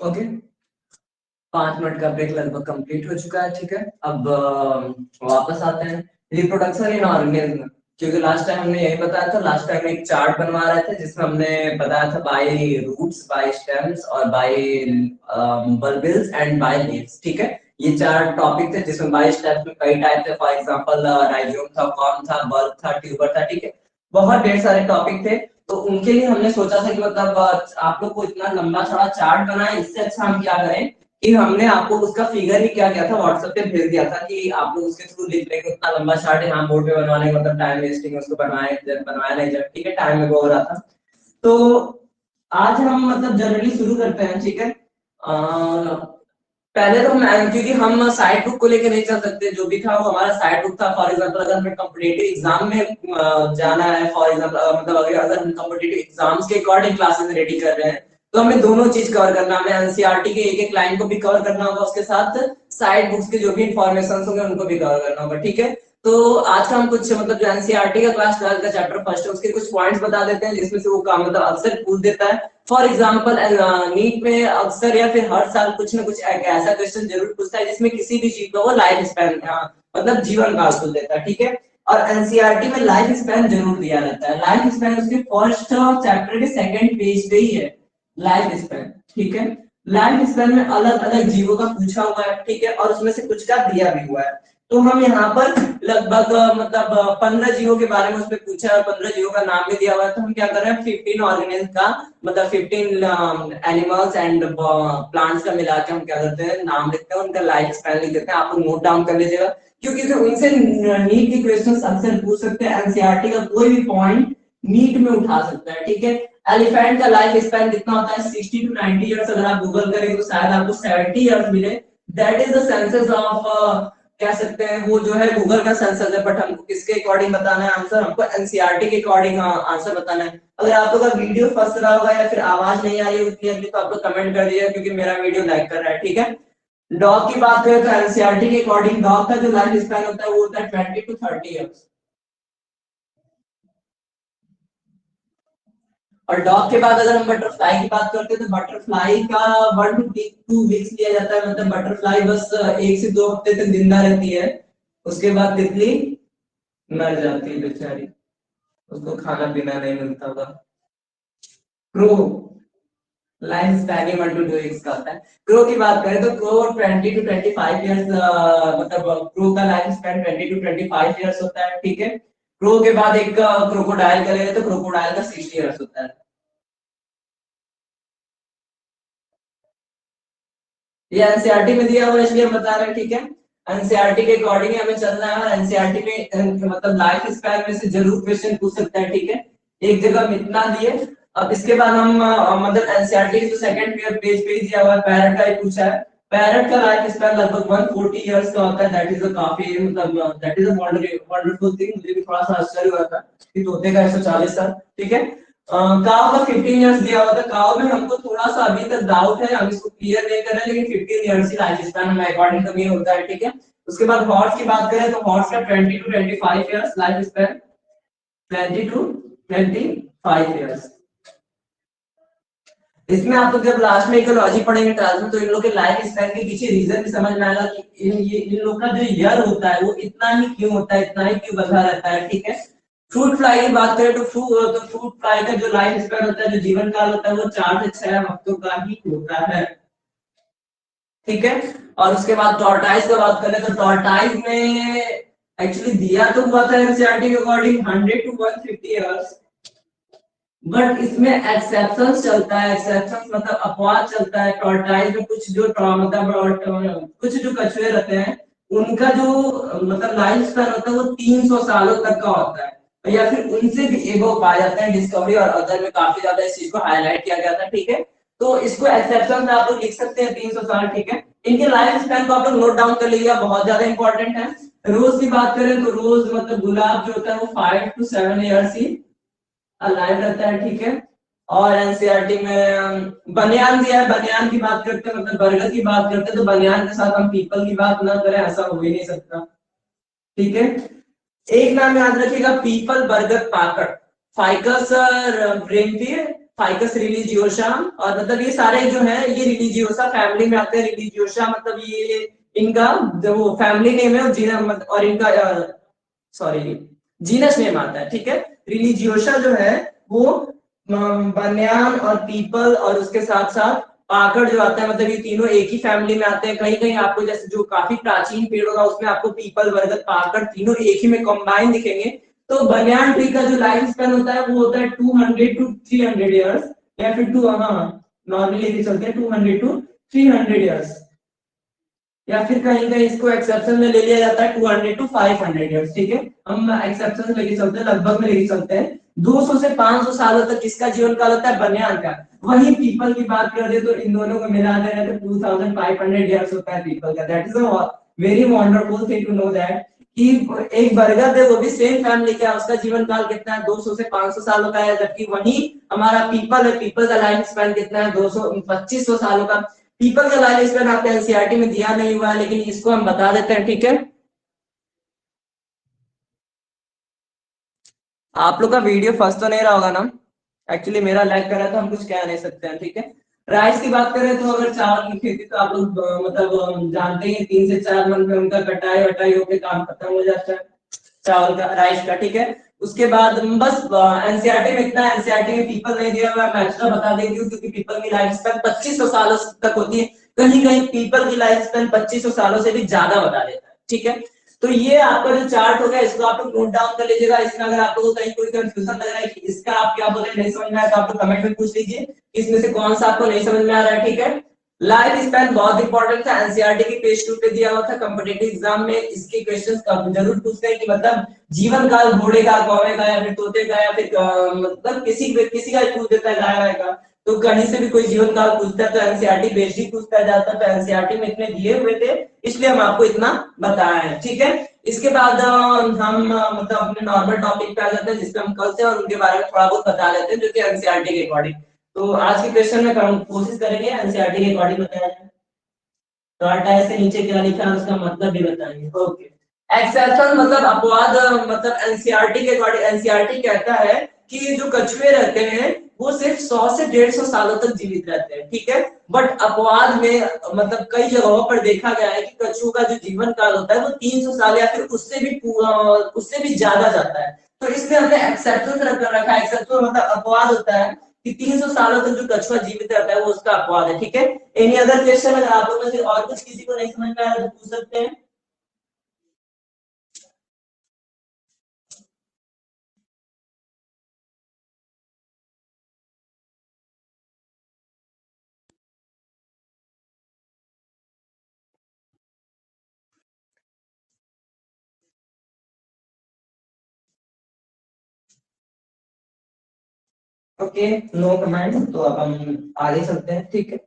Okay, 5 minute का ब्रेक लगभग कंप्लीट हो चुका है। ठीक है, अब वापस आते हैं रिप्रोडक्शन इन ऑर्गेनिज्म, क्योंकि लास्ट टाइम हमने यही बताया था। लास्ट टाइम एक चार्ट बनवा रहे थे जिसमें हमने बताया था बाय रूट्स, बाय स्टेम्स और by bulbils and by leaves. ठीक है, ये 4 टॉपिक थे जिसमें बाय स्टेम्स में कई टाइप थे। फॉर एग्जांपल राइजोम था, कॉर्म था, बल्ब था, ट्यूबर था। ठीक है, बहुत ढेर सारे टॉपिक थे। तो उनके लिए हमने सोचा था कि मतलब आप लोग को इतना लंबा चौड़ा चार्ट बनाए, इससे अच्छा हम क्या करें कि हमने आपको उसका फिगर ही क्या किया था, व्हाट्सएप पे भेज दिया था कि आप लोग उसके थ्रू लिख लेंगे। उतना लंबा चार्ट यहाँ बोर्ड पे बनवाने का मतलब टाइम वेस्टिंग, उसको बनवाया नहीं जब। ठीक है, टाइम में वो हो रहा था। तो आज हम मतलब जनरली शुरू करते हैं। ठीक है, पहले तो क्योंकि हम साइड बुक को लेके नहीं चल सकते, जो भी था वो हमारा साइड बुक था। फॉर एग्जांपल अगर हमें कॉम्पिटिटिव एग्जाम में जाना है, फॉर एग्जांपल मतलब अगर हम कॉम्पिटिटिव एग्जाम्स के अकॉर्डिंग क्लासेस रेडी कर रहे हैं, तो हमें दोनों चीज कवर करना है। हमें एनसीईआरटी के एक लाइन को भी कवर करना होगा, उसके साथ साइड बुक्स के जो भी इंफॉर्मेशन होंगे उनको भी कवर करना होगा। ठीक है, तो आज का हम कुछ मतलब जो एनसीईआरटी का क्लास 12 का चैप्टर फर्स्ट है उसके कुछ पॉइंट्स बता देते हैं, जिसमें से वो काम मतलब अक्सर पूछ देता है। फॉर एग्जांपल नीट में अक्सर या फिर हर साल कुछ ना कुछ एक ऐसा क्वेश्चन जरूर पूछता है जिसमें किसी भी चीज का वो लाइफ स्पैन मतलब जीवन काल पूछ देता है। ठीक है, और एनसीईआरटी में लाइफ स्पैन जरूर दिया रहता है। लाइफ स्पैन उसके फर्स्ट चैप्टर के सेकंड पेज पे ही है, लाइफ स्पैन। ठीक है, लाइफ स्पैन में अलग अलग जीवों का पूछा हुआ है। ठीक है, और उसमें से कुछ का दिया भी हुआ है। तो हम यहाँ पर लगभग मतलब 15 जीवों के बारे में उसमें पूछा है, 15 जीवों का नाम भी दिया हुआ है। तो हम क्या कर रहे हैं 15 ऑर्गेनिज्म का मतलब 15 एनिमल्स एंड प्लांट्स का मिला के हम क्या करते हैं नाम लिखते हैं, उनका लाइफ स्पैन लिख देते हैं। आप लोग नोट डाउन कर लीजिएगा, क्योंकि उनसे नीट के क्वेश्चन अक्सर पूछ सकते हैं। एनसीईआरटी का कोई भी पॉइंट नीट में उठा सकता है। ठीक है, एलिफेंट का लाइफ स्पैन कितना होता है 60 टू 90 इयर्स। अगर आप गूगल करेंगे तो शायद आपको 70 इयर्स मिले। That is the census of कह सकते हैं वो जो है गूगल का सेंसस है। बट हमको किसके अकॉर्डिंग बताना है आंसर, हमको एनसीईआरटी के अकॉर्डिंग आंसर बताना है। अगर आप लोग का वीडियो फंस रहा होगा या फिर आवाज नहीं आ रही है क्लियरली तो आप लोग कमेंट कर दीजिएगा, क्योंकि मेरा वीडियो लैग कर रहा है। ठीक है, डॉग की बात करें तो एनसीईआरटी के अकॉर्डिंग डॉग का जो लाइफ स्पैन होता है वो होता है 20 टू 30 इयर्स। और डॉग के बाद अगर हम बटरफ्लाई की बात करते हैं तो बटरफ्लाई का 1 टू 2 वीक्स लिया जाता है। मतलब बटरफ्लाई बस 1 से 2 हफ्ते तक जिंदा रहती है, उसके बाद तितली मर जाती है बेचारी, उसको खाना पीना नहीं मिलता होगा। Crow life span 1 to 2 weeks का होता है। क्रो की बात करें तो क्रो 20 टू 25 इयर्स मतलब क्रो का लाइफ स्पैन 20 टू 25 इयर्स होता है। ठीक है, क्रो के बाद एक क्रोकोडाइल का लेते तो क्रोकोडाइल का 60 इयर्स होता है। ये एनसीईआरटी में दिया हुआ है इसलिए हम बता रहे हैं। ठीक है, एनसीईआरटी के अकॉर्डिंग हमें चलना है, और एनसीईआरटी में मतलब लाइफ स्पैन में से जरूर क्वेश्चन पूछ सकता है। ठीक है, एक जगह हम इतना दिए। अब इसके बाद हम मतलब एनसीईआरटी के जो सेकंड पेज पे दिया हुआ है पैरट का ही पूछा है। पैरट का लाइफ स्पैन लगभग 140 इयर्स का होता है। दैट इज अ काफी मतलब that is a wonderful thing. मुझे भी थोड़ा सा आश्चर्य हुआ था कि तोते का 140 साल। ठीक है, काव का 15 इयर्स दिया हुआ था। काव में हमको थोड़ा सा अभी तक डाउट है, हम इसको क्लियर नहीं कर रहे, लेकिन 15 इयर्स ही लाइफ स्पैन हमें अकॉर्डिंग टू मी होता है। ठीक है, उसके बाद हॉर्स की बात करें तो हॉर्स का 20 to 25 years life span, 20 to 25 years. इसमें आप लोग जब लास्ट में इकोलॉजी पढ़ेंगे क्लास में तो इन लोग के लाइफ स्पैन के पीछे रीजन भी समझ में आएगा कि इन लोग का जो ईयर होता है वो इतना ही क्यों होता है, इतना ही क्यों बदला रहता है। ठीक है, फ्रूट फ्लाई की बात करें तो फ्रूट फ्लाई का जो लाइफ स्पैन होता है, जो जीवन काल होता है वो 4 से 6 हफ्तों का ही होता है। ठीक है, और उसके बाद टॉर्टाइज का बात करें तो टॉर्टाइज में एक्चुअली दिया तो हुआ था एनसीईआरटी के अकॉर्डिंग 100 टू 150 इयर्स, बट इसमें एक्सेप्शंस चलता है। एक्सेप्शंस मतलब अपवाद चलता है। टॉर्टाइज में कुछ जो मतलब कुछ जो कछुए रहते हैं उनका जो मतलब लाइफ स्पैन होता है वो 300 सालों तक का होता है, या फिर उनसे भी एबो पाए जाते हैं। डिस्कवरी और अदर में काफी ज्यादा इस चीज को हाईलाइट किया गया था। ठीक है, तो इसको एक्सेप्शन में आप लोग लिख सकते हैं 300 साल। ठीक है, इनके लाइफ स्पैन को आप लोग नोट डाउन कर लीजिएगा, बहुत ज्यादा इंपॉर्टेंट है। रोज की बात करें तो रोज मतलब गुलाब जो होता है वो 5 टू 7 इयर्स ही अलाइव रहता है। ठीक है, और एनसीईआरटी में बनियान दिया है। बनियान की बात करते हैं मतलब बरगद की बात करते हैं तो बनियान के साथ हम पीपल की बात ना करें ऐसा हो ही नहीं सकता। ठीक है, एक नाम याद रखिएगा, पीपल, बरगद, पाकड़, फाइकस ब्रेनफील्ड, फाइकस रिलीजियोसा, और मतलब ये सारे जो है ये रिलीजियोसा फैमिली में आते हैं। रिलीजियोसा मतलब ये इनका जो फैमिली नेम है जीना, और इनका सॉरी जीनस नेम आता है, ठीक है। रिलीजियोसा जो है वो बन्यान और पीपल और उसके साथ साथ पाकड़ जो आता है, मतलब ये तीनों एक ही फैमिली में आते हैं। कहीं कहीं आपको जैसे जो काफी प्राचीन पेड़ होगा उसमें आपको पीपल, बरगद, पाकड़ तीनों एक ही में कंबाइन दिखेंगे। तो बनियान ट्री का जो लाइफ स्पैन होता है वो होता है 200 to 300 इयर्स, या फिर नॉर्मली लेके चलते हैं 200 to 300 इयर्स, या फिर कहीं कहीं इसको एक्सेप्शन में ले लिया जाता है 200 to 500 इयर्स, ठीक है। हम एक्सेप्शन लेके चलते हैं, लगभग में लेके चलते हैं 200 से 500 सालों तक किसका जीवन काल होता है, बनियान का। वही पीपल की बात कर दे तो इन दोनों को मिला देना तो 2500 इयर्स होता है पीपल का। That is a very wonderful thing to know that कि एक बरगद है वो भी सेम फैमिली का, उसका जीवन काल कितना है, 200 से 500 सालों का है। जबकि वही हमारा पीपल है, पीपल का लाइफ स्पैन कितना है, 2500 सालों का। पीपल का लाइफ स्पैन आपके एनसीईआरटी में दिया नहीं हुआ है, लेकिन इसको हम बता देते हैं, ठीक है। आप लोग का वीडियो फर्स्ट तो नहीं रहा होगा ना, एक्चुअली मेरा लैग कर रहा है तो हम कुछ कह नहीं सकते हैं, ठीक है। राइस की बात करें तो अगर चावल की खेती तो आप लोग मतलब जानते ही 3 से 4 मंथ में उनका कटाई वटाई होकर काम खत्म हो जाता है चावल का, राइस का, ठीक है। उसके बाद बस एनसीईआरटी में इतना, एनसीईआरटी में पीपल नहीं दिया हुआ, मैं एक्स्ट्रा बता देती हूँ क्योंकि पीपल की लाइफ स्पैन 2500 सालों तक होती है। कहीं कहीं पीपल की लाइफ स्पैन 2500 सालों से भी ज्यादा बता देता है, ठीक है। तो ये आपका जो चार्ट होगा इसको आप लोग नोट डाउन कर लीजिएगा। इसमें अगर आप लोगों को कहीं कोई कंफ्यूजन लग रहा है कि इसका आप क्या बोल रहे हैं नहीं समझ में आया तो आप लोग कमेंट में पूछ लीजिए इसमें से कौन सा आपको नहीं समझ में आ रहा है, ठीक है। लाइफ स्पैन बहुत इंपॉर्टेंट था, एनसीईआरटी की पेज 2 पे दिया हुआ था। कॉम्पिटिटिव एग्जाम में इसके क्वेश्चंस जरूर पूछते हैं कि मतलब जीवन काल घोड़े का, कौवे का, या फिर तोते का, या फिर मतलब किसी का पूछ देता है, गाय का। तो कहीं से भी कोई जीवन काल पूछता है तो एनसीईआरटी बेस्ड ही पूछता है ज्यादातर। तो एनसीईआरटी में इतने दिए हुए थे इसलिए हम आपको इतना बताया है, ठीक है। इसके बाद हम मतलब अपने नॉर्मल टॉपिक पे आ जाते हैं जिसपे हम कल से और उनके बारे में थोड़ा बहुत बता लेते हैं जो कि एनसीईआरटी के अकॉर्डिंग। तो आज के क्वेश्चन में कोशिश करेंगे एनसीईआरटी के अकॉर्डिंग बताया जाए। तो अटैच से नीचे क्या लिखा है उसका मतलब भी बताएंगे, ओके। एक्सेप्शन मतलब अपवाद, मतलब एनसीईआरटी के अकॉर्डिंग एनसीईआरटी कहता है कि जो कछुए रहते हैं वो सिर्फ 100 से 150 सालों तक जीवित रहते हैं, ठीक है। बट अपवाद में मतलब कई जगहों पर देखा गया है कि कछुओं का जो जीवन काल होता है वो 300 साल या फिर उससे भी ज्यादा जाता है। तो इसमें हमने एक्सेप्शन रखा है। एक्सेप्शन मतलब अपवाद होता है कि 300 सालों तक जो कछुआ जीवित रहता है वो उसका अपवाद है, ठीक है। एनी अदर क्वेश्चन अगर आप लोगों में से और कुछ किसी को नहीं समझ में आ रहा तो पूछ सकते हैं। Okay, no comment. तो अब हम आगे चलते हैं, ठीक है।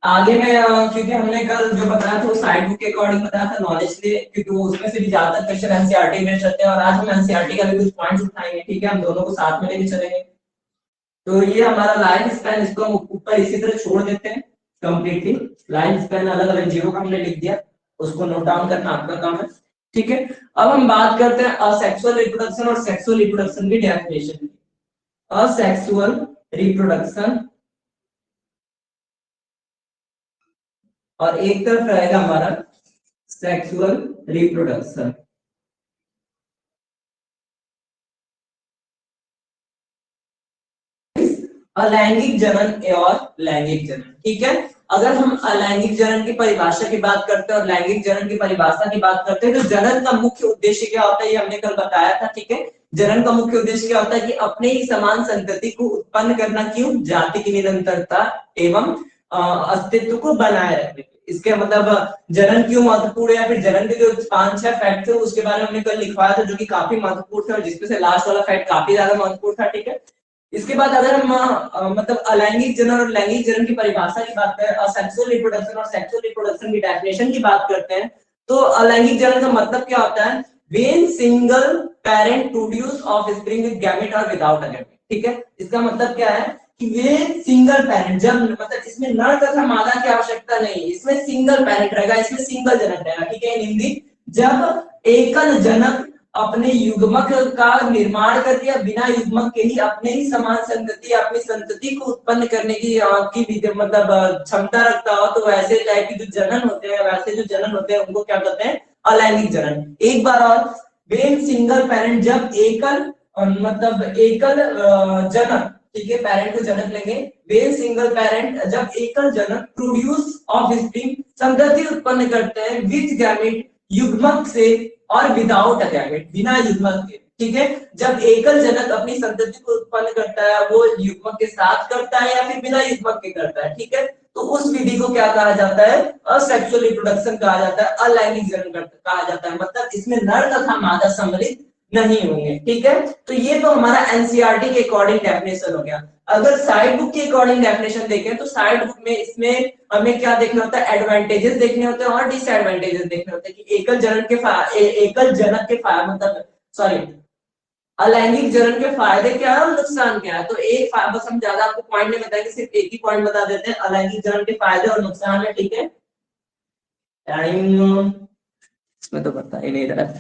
आगे में क्योंकि हमने कल जो बताया था वो साइड बुक के अकॉर्डिंग बताया था नॉलेज के, क्योंकि वो उसमें से भी ज्यादातर क्वेश्चन एनसीईआरटी में रहते हैं और आज हम एनसीईआरटी का भी कुछ पॉइंट्स उठाएंगे, ठीक है। हम दोनों को साथ में लेके चलेंगे। तो ये हमारा लाइफ स्पैन, इसको हम ऊपर इसी तरह छोड़ देते हैं कंप्लीटली। लाइफ स्पैन अलग अलग जीरो का हमने लिख दिया, उसको नोट डाउन करना आपका काम है, ठीक है। अब हम बात करते हैं असेक्सुअल रिप्रोडक्शन और सेक्सुअल रिप्रोडक्शन की डेफिनेशन की। असेक्सुअल रिप्रोडक्शन और एक तरफ रहेगा हमारा सेक्सुअल रिप्रोडक्शन। अलैंगिक जनन और लैंगिक जनन, ठीक है। अगर हम अलैंगिक जनन की परिभाषा की बात करते हैं और लैंगिक जनन की परिभाषा की बात करते हैं तो जनन का मुख्य उद्देश्य क्या होता है ये हमने कल बताया था, ठीक है। जनन का मुख्य उद्देश्य क्या होता है कि अपने ही समान संतति को उत्पन्न करना, क्यों, जाति की निरंतरता एवं अस्तित्व को बनाए रखने। इसके मतलब जनन क्यों महत्वपूर्ण है या फिर जनन के जो 5-6 फैक्ट थे उसके बारे में हमने कल लिखवाया था जो कि काफी महत्वपूर्ण थे और जिसमें से लास्ट वाला फैक्ट काफी ज्यादा महत्वपूर्ण था, ठीक है। इसके बाद अगर हम मतलब अलैंगिक जनन और लैंगिक जनन की परिभाषा की बात करें, सेक्सुअल रिप्रोडक्शन और सेक्सुअल रिप्रोडक्शन की डेफिनेशन की बात करते हैं तो अलैंगिक जनन का मतलब क्या होता है, when single parent produce offspring with gamete और विदाउट अ गैमेट, ठीक है। इसका मतलब क्या है कि वे सिंगल पेरेंट, जब मतलब इसमें नर तथा मादा की आवश्यकता नहीं, इसमें सिंगल पेरेंट रहेगा, इसमें सिंगल जनन रहेगा, ठीक है। इन हिंदी जब एकल जनक अपने युग्मक का निर्माण करके या बिना युग्मक के ही अपने ही समान संतति अपनी संतति को उत्पन्न करने की मतलब क्षमता रखता हो, तो वैसे टाइप की जो जनन होते हैं, वैसे जो जनन होते हैं उनको क्या कहते हैं? अलैंगिक जनन। एक बार और, व्हेन सिंगल पेरेंट, जब एकल मतलब एकल जनक, ठीक है, पेरेंट को जनक लेंगे, व्हेन सिंगल पेरेंट, जब एकल जनक प्रोड्यूस ऑफस्प्रिंग, संतति उत्पन्न करते हैं, विथ गैमेट, युग्मक से, और विदाउट अ गैमेट, बिना युग्मक के, ठीक है। जब एकल जनक अपनी संतति को उत्पन्न करता है, वो युग्मक के साथ करता है या फिर बिना युग्मक के करता है, ठीक है, तो उस विधि को क्या कहा जाता है? असेक्सुअल रिप्रोडक्शन कहा जाता है, अलैंगिक जनन कहा जाता है। मतलब इसमें नर तथा मादा सम्मिलित नहीं होंगे, ठीक है। तो ये तो हमारा एनसीईआरटी के अकॉर्डिंग डेफिनेशन हो गया। अगर साइड बुक के अकॉर्डिंग डेफिनेशन देखें तो साइड बुक में इसमें हमें क्या देखना होता है? एडवांटेजेस देखने होते हैं और डिसएडवांटेजेस देखने होते हैं कि एकल जनन के एकल जनक के मतलब सॉरी अलैंगिक जनन के फायदे क्या है और नुकसान क्या है। तो एक बस हम ज्यादा आपको पॉइंट नहीं बताएंगे, सिर्फ एक ही पॉइंट बता देते हैं, अलैंगिक जनन के फायदे और नुकसान है, ठीक है। टाइम इसमें तो पता ही नहीं रहा।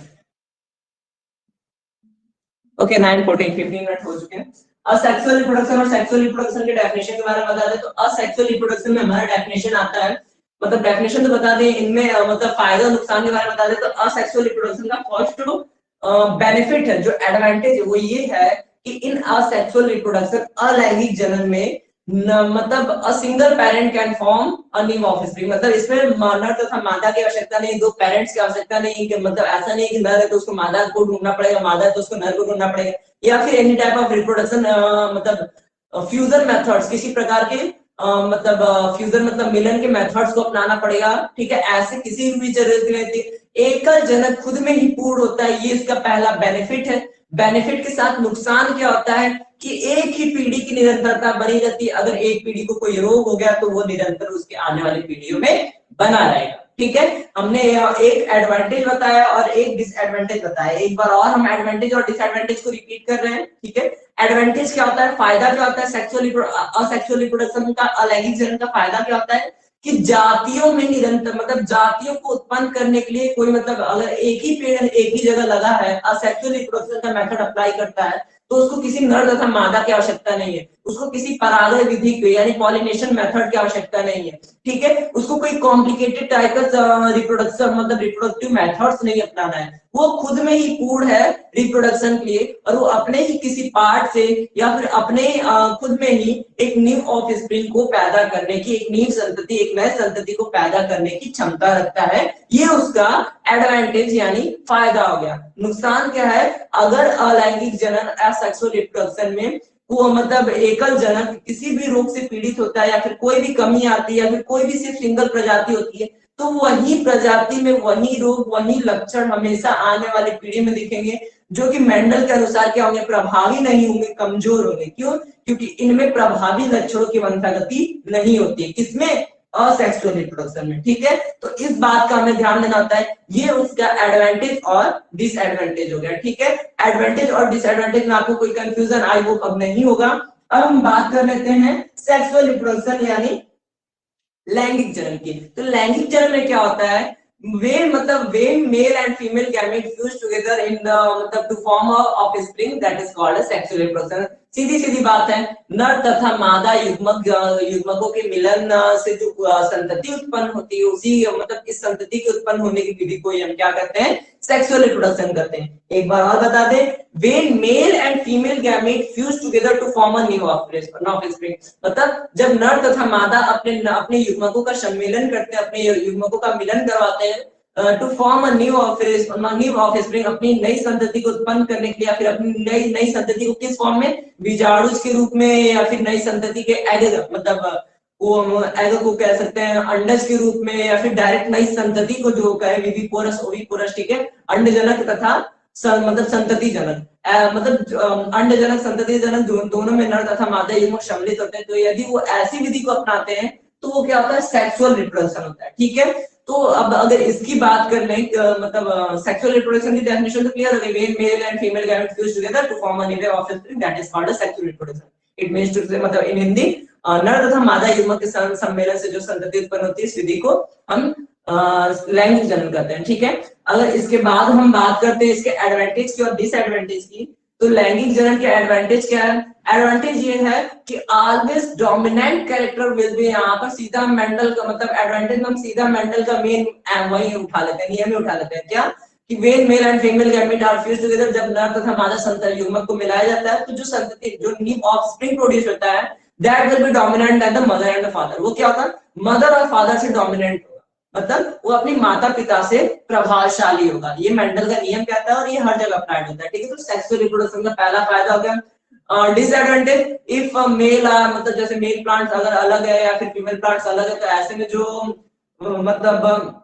ओके 9:14 15 मिनट हो चुके हैं। असेक्सुअल रिप्रोडक्शन और सेक्सुअल रिप्रोडक्शन के डेफिनेशन के बारे में बता दें तो असेक्सुअल रिप्रोडक्शन में हमारा डेफिनेशन आता है, मतलब डेफिनेशन तो बता दें, इनमें मतलब फायदा और नुकसान के बारे में बता दें तो असेक्सुअल रिप्रोडक्शन का फर्स्ट बेनिफिट है, जो एडवांटेज है वो ये है कि इन असेक्सुअल रिप्रोडक्शन अलैंगिक जनन में मतलब a single parent can form a new offspring, मतलब इसमें नर तथा मादा की आवश्यकता नहीं, दो पेरेंट्स की आवश्यकता नहीं, कि मतलब ऐसा नहीं कि नर है तो उसको मादा को ढूंढना पड़ेगा, मादा है तो उसको नर को ढूंढना पड़ेगा, या फिर एनी टाइप ऑफ रिप्रोडक्शन मतलब फ्यूजन मेथड्स, किसी प्रकार के मतलब फ्यूजन मतलब मिलन के मेथड्स को अपनाना पड़ेगा, ठीक है। ऐसे किसी भी जरूरत नहीं थी, एकल जनक खुद में ही पूर्ण होता है, ये इसका पहला बेनिफिट है। बेनिफिट के साथ नुकसान क्या होता है कि एक ही पीढ़ी की निरंतरता बनी रहती है, अगर एक पीढ़ी को कोई रोग हो गया तो वो निरंतर उसके आने वाली पीढ़ियों में बना रहेगा, ठीक है। हमने एक एडवांटेज बताया और एक डिसएडवांटेज बताया, एक बार और हम एडवांटेज और डिसएडवांटेज को रिपीट कर रहे हैं, ठीक है। एडवांटेज क्या होता है, फायदा क्या होता है सेक्सुअल असेक्सुअल रिप्रोडक्शन का, अलैंगिक जनन का फायदा क्या होता है कि जातियों में निरंतर मतलब जातियों को उत्पन्न करने के लिए कोई मतलब अगर एक ही पेड़ एक ही जगह लगा है, असेक्सुअल रिप्रोडक्शन का मेथड अप्लाई करता है तो उसको किसी नर तथा मादा की आवश्यकता नहीं है, उसको किसी परागण विधि की यानी पॉलिनेशन मेथड की आवश्यकता नहीं है, ठीक है। उसको कोई कॉम्प्लिकेटेड टाइप का रिप्रोडक्शन मतलब रिप्रोडक्टिव मेथड्स नहीं अपनाना है, वो खुद में ही पूर्ण है रिप्रोडक्शन के लिए, और वो अपने ही किसी पार्ट से या फिर अपने खुद में ही एक न्यू ऑफस्प्रिंग को पैदा करने की, एक न्यू संतति, एक नए संतति को पैदा करने की क्षमता रखता है। ये उसका एडवांटेज यानी फायदा हो गया। नुकसान क्या है, अगर अलैंगिक जनन असेक्सुअल रिप्रोडक्शन में वो मतलब एकल जनक किसी भी रोग से पीड़ित होता है या फिर कोई भी कमी आती है या फिर कोई भी सिर्फ सिंगल प्रजाति होती है, तो वही प्रजाति में वही रोग वही लक्षण हमेशा आने वाली पीढ़ी में दिखेंगे, जो कि मेंडल के अनुसार क्या होंगे, प्रभावी नहीं होंगे, कमजोर होंगे। क्यों? क्योंकि इनमें प्रभावी लक्षणों की वंशागति नहीं होती है, किसमें? असेक्सुअल रिप्रोडक्शन में, ठीक है। तो इस बात का हमें ध्यान देना होता है, ये उसका एडवांटेज और डिसएडवांटेज हो गया, ठीक है। एडवांटेज और डिसएडवांटेज में आपको कोई कंफ्यूजन आई होप अब नहीं होगा। अब हम बात कर लेते हैं सेक्सुअल रिप्रोडक्शन यानी लैंगिक जनन की। तो लैंगिक जनन में क्या होता है, when male and female gamete fuse together in the मतलब to form a offspring that is called as sexual reproduction। सीधी सीधी बात है, नर तथा मादा युग्मकों के मिलन से जो संतति उत्पन्न होती है, उसी मतलब इस संतति के उत्पन्न होने की विधि को हम क्या कहते हैं, सेक्सुअल रिप्रोडक्शन करते हैं। एक बार और बता दें, when male and female gamete fuse together to form a new offspring, मतलब जब नर तथा मादा अपने युग्मकों का सम्मेलन करते हैं, अपने युग्मकों का मिलन करवाते हैं to form a new offspring, अपनी नई संतति को उत्पन्न करने के लिए, या फिर अपनी नई संतति को किस फॉर्म में, बीजाणुज के रूप में, या फिर नई संतति के एग मतलब वो एग को कह सकते हैं अंडज के रूप में, या फिर डायरेक्ट नई संतति को जो कहे विविपोरस ओविपोरस, ठीक है, अंडजनक तथा मतलब संतति जनक, मतलब अंडजनक संतति जनक दोनों में नर तथा मादा युग्मक सम्मिलित होते हैं। तो यदि वो ऐसी विधि को अपनाते हैं तो वो क्या होता है, सेक्सुअल रिप्रोडक्शन होता है, ठीक है। तो अब अगर इसकी बात कर लें मतलब सेक्सुअल रिप्रोडक्शन की डेफिनेशन तो क्लियर हो गई, when male and female gamete fuse together to form a new offspring that is called as sexual reproduction। It means to say मतलब इन हिंदी नर तथा मादा युग्मक के सम्मेलन से जो संतति उत्पन्न होती है, इस विधि को हम लैंगिक जनन कहते हैं, ठीक है। अगर इसके बाद हम बात करते हैं इसके एडवांटेज की और डिसएडवांटेज की, तो लैंगिक जनन के एडवांटेज क्या है? एडवांटेज ये है कि always dominant character will be, यहाँ पर सीधा मेंडल का मतलब एडवांटेज में हम सीधा मेंडल का मेन वही उठा लेते हैं, नियम ही उठा लेते हैं, क्या कि when male and female gamete are fused together, जब नर तथा मादा संतान युग्मक को मिलाया जाता है तो जो संतति जो न्यू ऑफस्प्रिंग प्रोड्यूस होता है that will be dominant at the mother and the father. वो क्या होता है? मदर और फादर से डोमिनेंट होगा, मतलब वो अपनी माता पिता से प्रभावशाली होगा, ये मेंडल का नियम कहता है और ये हर जगह अप्लाइड होता है, ठीक है। तो सेक्सुअल रिप्रोडक्शन का पहला फायदा हो गया। डिसएडवांटेज, इफ मेल मतलब जैसे मेल प्लांट्स अगर अलग है या फिर फीमेल प्लांट्स अलग है तो ऐसे में जो मतलब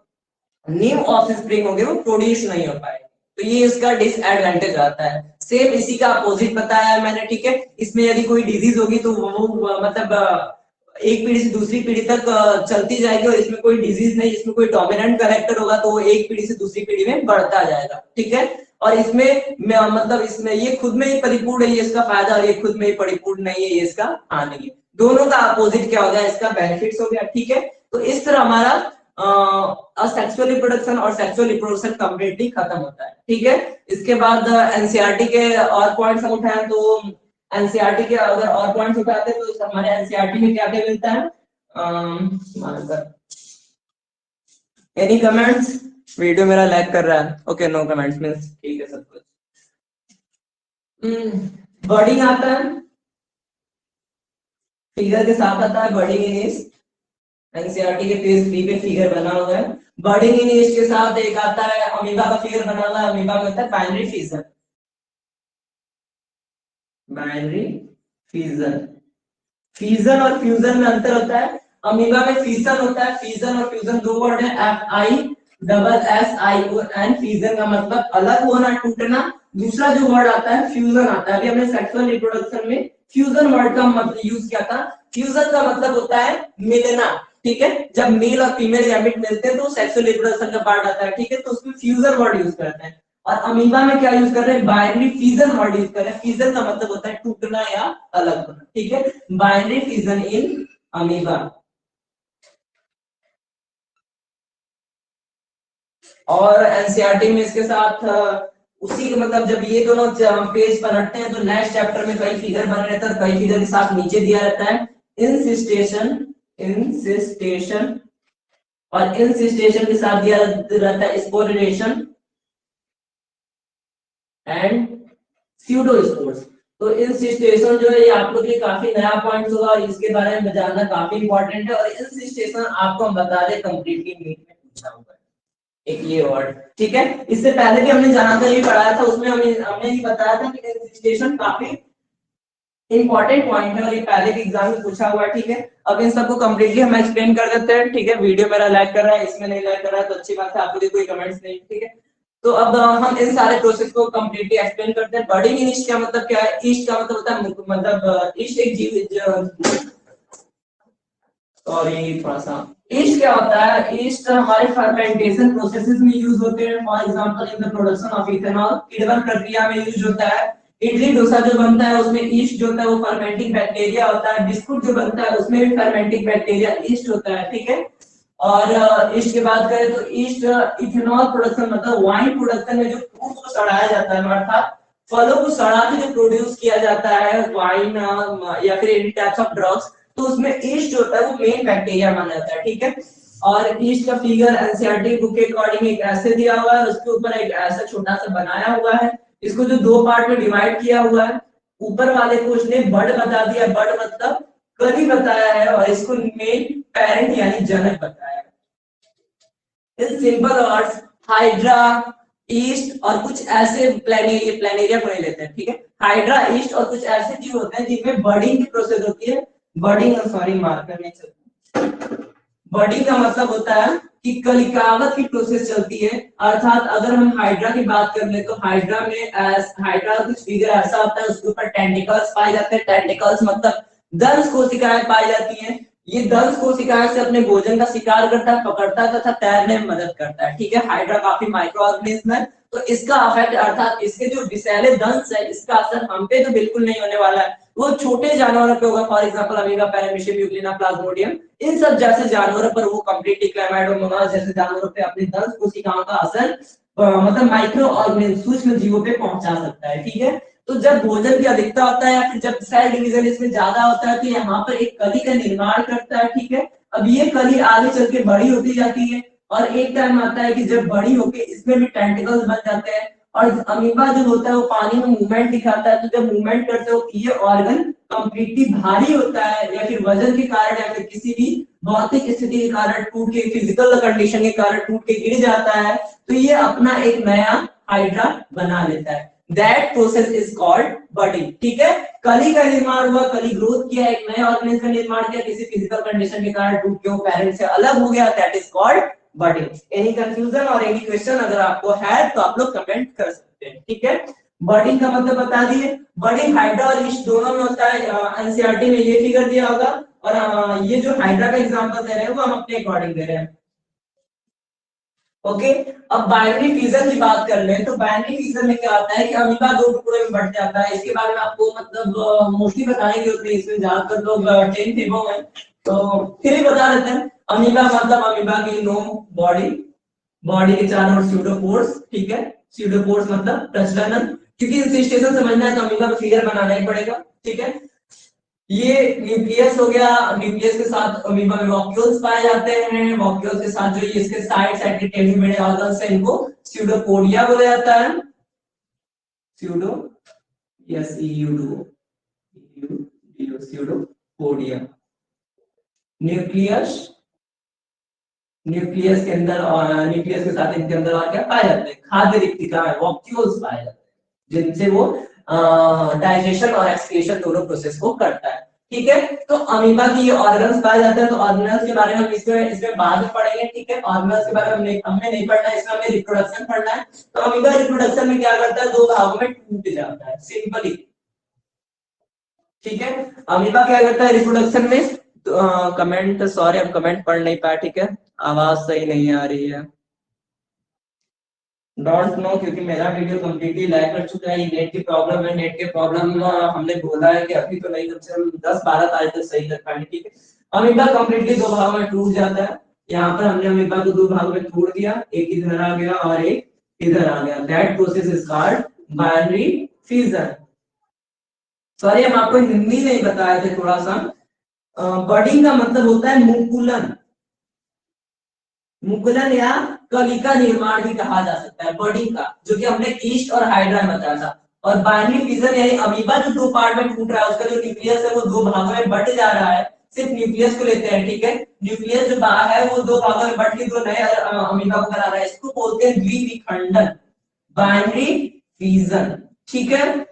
न्यू ऑफस्प्रिंग होंगे वो प्रोड्यूस नहीं हो पाएंगे, तो ये इसका डिसएडवांटेज आता है। सेम इसी का अपोजिट बताया है मैंने, ठीक है। इसमें यदि कोई डिजीज होगी तो वो मतलब एक पीढ़ी से दूसरी पीढ़ी तक चलती जाएगी, और इसमें कोई डिजीज नहीं, इसमें कोई डोमिनेंट कैरेक्टर होगा तो वो एक पीढ़ी से दूसरी पीढ़ी में बढ़ता जाएगा, ठीक है। और इसमें मतलब इसमें ये खुद में ही परिपूर्ण है, ये इसका फायदा, और ये खुद में ही परिपूर्ण नहीं है, ये इसका हानि है। दोनों का अपोजिट क्या हो गया? इसका बेनिफिट्स हो गया, ठीक है। तो इस तरह हमारा सेक्सुअल रिप्रोडक्शन और सेक्सुअल रिप्रोडक्शन कंप्लीटली खत्म होता है, ठीक है। इसके बाद एनसीईआरटी के और पॉइंट्स हम उठाएं तो एनसीईआरटी के अगर और पॉइंट्स उठाते हैं तो हमारे एनसीईआरटी में क्या क्या मिलता है? Any comments? वीडियो मेरा लैग कर रहा है, ओके, नो कमेंट्स मींस ठीक है सब कुछ। बर्डिंग आता है, फिगर के साथ आता है बर्डिंग इन ईस्ट, एनसीईआरटी के पेज 3 पे फिगर बना हुआ है। बर्डिंग इन ईस्ट के साथ एक आता है अमीबा का फिगर बना हुआ है, अमीबा में होता है binary fission, binary fission. Fission और फ्यूजन में अंतर होता है, अमीबा में फिजन होता है, फिजन और फ्यूजन दो वर्ड है, FISSION, फिजन का मतलब अलग होना, टूटना। दूसरा जो वर्ड आता है फ्यूजन आता है, अभी हमने सेक्सुअल रिप्रोडक्शन में फ्यूजन वर्ड का मतलब यूज किया था। फ्यूजन का मतलब होता है मिलना, ठीक है। जब मेल और फीमेल गैमेट मिलते हैं तो सेक्सुअल रिप्रोडक्शन का पार्ट आता है, ठीक है, तो उसमें फ्यूजन वर्ड यूज करते हैं। और अमीबा में क्या यूज कर रहे हैं? बाइनरी फिजन वर्ड यूज कर रहे हैं, फिजन का मतलब होता है टूटना या अलग होना, ठीक है, बाइनरी फिजन इन अमीबा। और एनसीईआरटी में इसके साथ उसी मतलब जब ये दोनों पेज पलटते हैं तो नेक्स्ट चैप्टर में कई फिगर बने रहते हैं, कई फिगर के साथ नीचे दिया रहता है इंसिस्टेशन, इंसिस्टेशन, और इंसिस्टेशन के साथ दिया रहता है स्पोरेशन एंड स्यूडोस्पोर्स। तो इंसिस्टेशन जो है ये आप लोग के लिए काफी नया पॉइंट होगा और इसके बारे में जानना काफी इंपॉर्टेंट है। और इंसिस्टेशन आपको हम बता दें कंप्लीटली नीट में पूछा हुआ है एक ये वर्ड, ठीक है। इससे पहले भी हमने जाना था, ये पढ़ाया था, उसमें हमने ये बताया था कि इंसिस्टेशन काफी इंपॉर्टेंट पॉइंट है और ये पहले के एग्जाम में पूछा हुआ है, ठीक है। अब इन सबको कंप्लीटली हम एक्सप्लेन कर देते हैं, ठीक है। वीडियो मेरा लैग कर रहा है, इसमें नहीं लैग कर रहा है तो अच्छी बात है, आप लोगों के कोई कमेंट्स नहीं, ठीक है। तो अब हम इन सारे प्रोसेस को कंप्लीटली एक्सप्लेन करते हैं। बर्डिंग इन ईस्ट का मतलब क्या है? ईस्ट का मतलब होता है मतलब ईस्ट एक जीव, सॉरी थोड़ा सा, ईस्ट क्या होता है? ईस्ट हमारे फर्मेंटेशन प्रोसेसेस में यूज होते हैं, for example in the production of ethanol, किण्वन प्रक्रिया में यूज होता है। इडली डोसा जो बनता है उसमें ईस्ट जो होता है वो फर्मेंटिंग बैक्टीरिया होता है। बिस्कुट जो बनता है उसमें भी फर्मेंटिंग बैक्टीरिया ईस्ट होता है, ठीक है। और ईस्ट की बात करें तो ईस्ट इथेनॉल प्रोडक्शन मतलब वाइन प्रोडक्शन में जो फ्रूट को सड़ाया जाता है, अर्थात फलों को सड़ा के जो प्रोड्यूस किया जाता है वाइन या फिर एनी टाइप्स ऑफ ड्रग्स, तो उसमें ईस्ट जो होता है वो मेन बैक्टीरिया माना जाता है, ठीक है। और ईस्ट का फिगर एनसीईआरटी बुक के अकॉर्डिंग एक ऐसे दिया हुआ है, उसके ऊपर एक ऐसा छोटा सा बनाया हुआ है, इसको जो दो पार्ट में डिवाइड किया हुआ है, ऊपर वाले को उसने बर्ड बता दिया, बर्ड मतलब कली बताया है, और इसको मेन पेरेंट यानी जनक बताया है। In simple words hydra, east और कुछ ऐसे प्लेनेरिया को नहीं लेते हैं, ठीक है। हाइड्रा, ईस्ट और कुछ ऐसे जीव होते हैं जिनमें बर्डिंग की प्रोसेस होती है। बर्डिंग, सॉरी मार्कर नहीं चलता, बर्डिंग का मतलब होता है कि कलिकावत की प्रोसेस चलती है। अर्थात अगर हम हाइड्रा की बात कर ले तो हाइड्रा में हाइड्रा कुछ फिगर ऐसा होता है, उसके ऊपर टेंटिकल्स पाए जाते हैं। टेंटिकल्स मतलब दंश कोशिकाएं पाई जाती हैं। ये दंश कोशिकाएं से अपने भोजन का शिकार करता है, पकड़ता है तथा तैरने में मदद करता है, ठीक है। हाइड्रा काफी माइक्रो ऑर्गेनिज्म है तो इसका अफेक्ट अर्थात इसके जो विषैले दंश है इसका असर हम पे तो बिल्कुल नहीं होने वाला है, वो छोटे जानवरों पे होगा। For example amoeba, paramecium, euglena, plasmodium, इन सब जैसे जानवरों पर वो कंप्लीटली क्लाइमाइडोमोनास जैसे जानवरों पे अपनी दंश कोशिकाओं का असर मतलब माइक्रो ऑर्गेनिज्म सूक्ष्म जीवों पे पहुंचा सकता है। ठीक है, तो जब भोजन की अधिकता होता है या फिर जब सेल डिवीजन इसमें ज्यादा होता है तो यहाँ पर एक कली का निर्माण करता है। ठीक है, अब ये कली आगे चल के बड़ी होती जाती है और एक टाइम आता है कि जब बड़ी होके इसमें भी टेंटिकल्स बन जाते हैं और अमीबा जो होता है वो पानी में मूवमेंट दिखाता है। तो जब मूवमेंट करते हो ये ऑर्गन कंप्लीटली भारी होता है या फिर वजन के कारण या फिर किसी भी भौतिक स्थिति के कारण टूट के, फिजिकल कंडीशन के कारण टूट के गिर जाता है, तो ये अपना एक नया हाइड्रा बना लेता है। That process is called budding. ठीक है, कली का निर्माण हुआ, कली ग्रोथ किया, एक नए ऑर्गेनिज्म का निर्माण किया, किसी फिजिकल कंडीशन के कारण टूट के वो पेरेंट से अलग हो गया, that is called budding. Any confusion और एनी क्वेश्चन अगर आपको है तो आप लोग कमेंट कर सकते हैं। ठीक है, बडिंग का मतलब बता दिए। बडिंग हाइड्रा और ईस्ट दोनों में होता है। एनसीईआरटी में ये फिगर दिया होगा और ये जो हाइड्रा का एग्जांपल दे रहे हैं वो हम अपने अकॉर्डिंग दे रहे हैं। ओके, अब बाइनरी फिजन की बात कर ले तो बाइनरी फिजन में क्या होता है कि अमीबा दो टुकड़ों में बढ़ जाता है। इसके बारे में आपको मतलब मोस्टली बताएंगे उतने, इसमें ज्यादातर लोग 10 फेबो में, तो फिर ही बता देते हैं। अमीबा मतलब अमीबा की नो बॉडी, बॉडी के चारों ओर स्यूडोपोर्स। ठीक है, स्यूडोपोर्स मतलब प्रजनन, क्योंकि इंसिस्टेशन समझना है तो अमीबा का फिगर बनाना ही पड़ेगा। ठीक है, ये न्यूक्लियस हो गया, न्यूक्लियस के साथ अमीबा में वॉक्यूल्स पाए जाते हैं, वॉक्यूल्स के साथ जो इसके साइड के टेढ़े मेढ़े ऑर्गन्स हैं इनको स्यूडोपोडिया बोला जाता है। Pseudo yes pseudopodia. Nucleus, nucleus के अंदर और न्यूक्लियस के साथ इनके अंदर और क्या पाए जाते हैं, खाद्य रिक्तिकाएं, वॉक्यूल्स पाए जाते हैं जिनसे वो डाइजेशन और एक्सक्रीशन दोनों प्रोसेस को करता है। ठीक है, तो अमीबा की ये ऑर्गन्स पाए जाते हैं, तो ऑर्गन्स के बारे में हम इसमें बाद में पढ़ेंगे। ठीक है, ऑर्गन्स के बारे में हमने नहीं पढ़ना है, इसमें हमें रिप्रोडक्शन पढ़ना है। तो अमीबा रिप्रोडक्शन में क्या करता है, दो भागों में टूट जाता है सिंपली। ठीक है, अमीबा क्या करता है रिप्रोडक्शन में, तो कमेंट, सॉरी हम कमेंट पढ़ नहीं पाए। ठीक है, आवाज सही नहीं आ रही है, डोंट नो, क्योंकि मेरा वीडियो कंप्लीटली लैग कर चुका है। नेट की प्रॉब्लम है, नेट के प्रॉब्लम हमने बोला है कि अभी तो नहीं, कम से कम 10-12 तारीख तक सही कर पाएंगे। ठीक है, अमीबा कंप्लीटली दो भागों में टूट जाता है। यहाँ पर हमने अमीबा को दो भागों में तोड़ दिया, एक इधर आ गया और एक इधर आ गया, that process is called binary fission. Sorry हम आपको हिंदी नहीं बताए थे थोड़ा सा। बडिंग का मतलब होता है मुकुलन, मुकुलन या कली का निर्माण भी कहा जा सकता है बडिंग का, जो कि हमने ईस्ट और हाइड्रा में बताया था। और बाइनरी फिजन यानी अमीबा जो दो पार्ट में टूट रहा है, उसका जो न्यूक्लियस है वो दो भागों में बट जा रहा है, सिर्फ न्यूक्लियस को लेते हैं। ठीक है, न्यूक्लियस जो बाहर है वो दो भागों में बट के दो नए अमीबा को बना रहा है, इसको बोलते हैं द्विविखंडन, बाइनरी फिजन। ठीक है,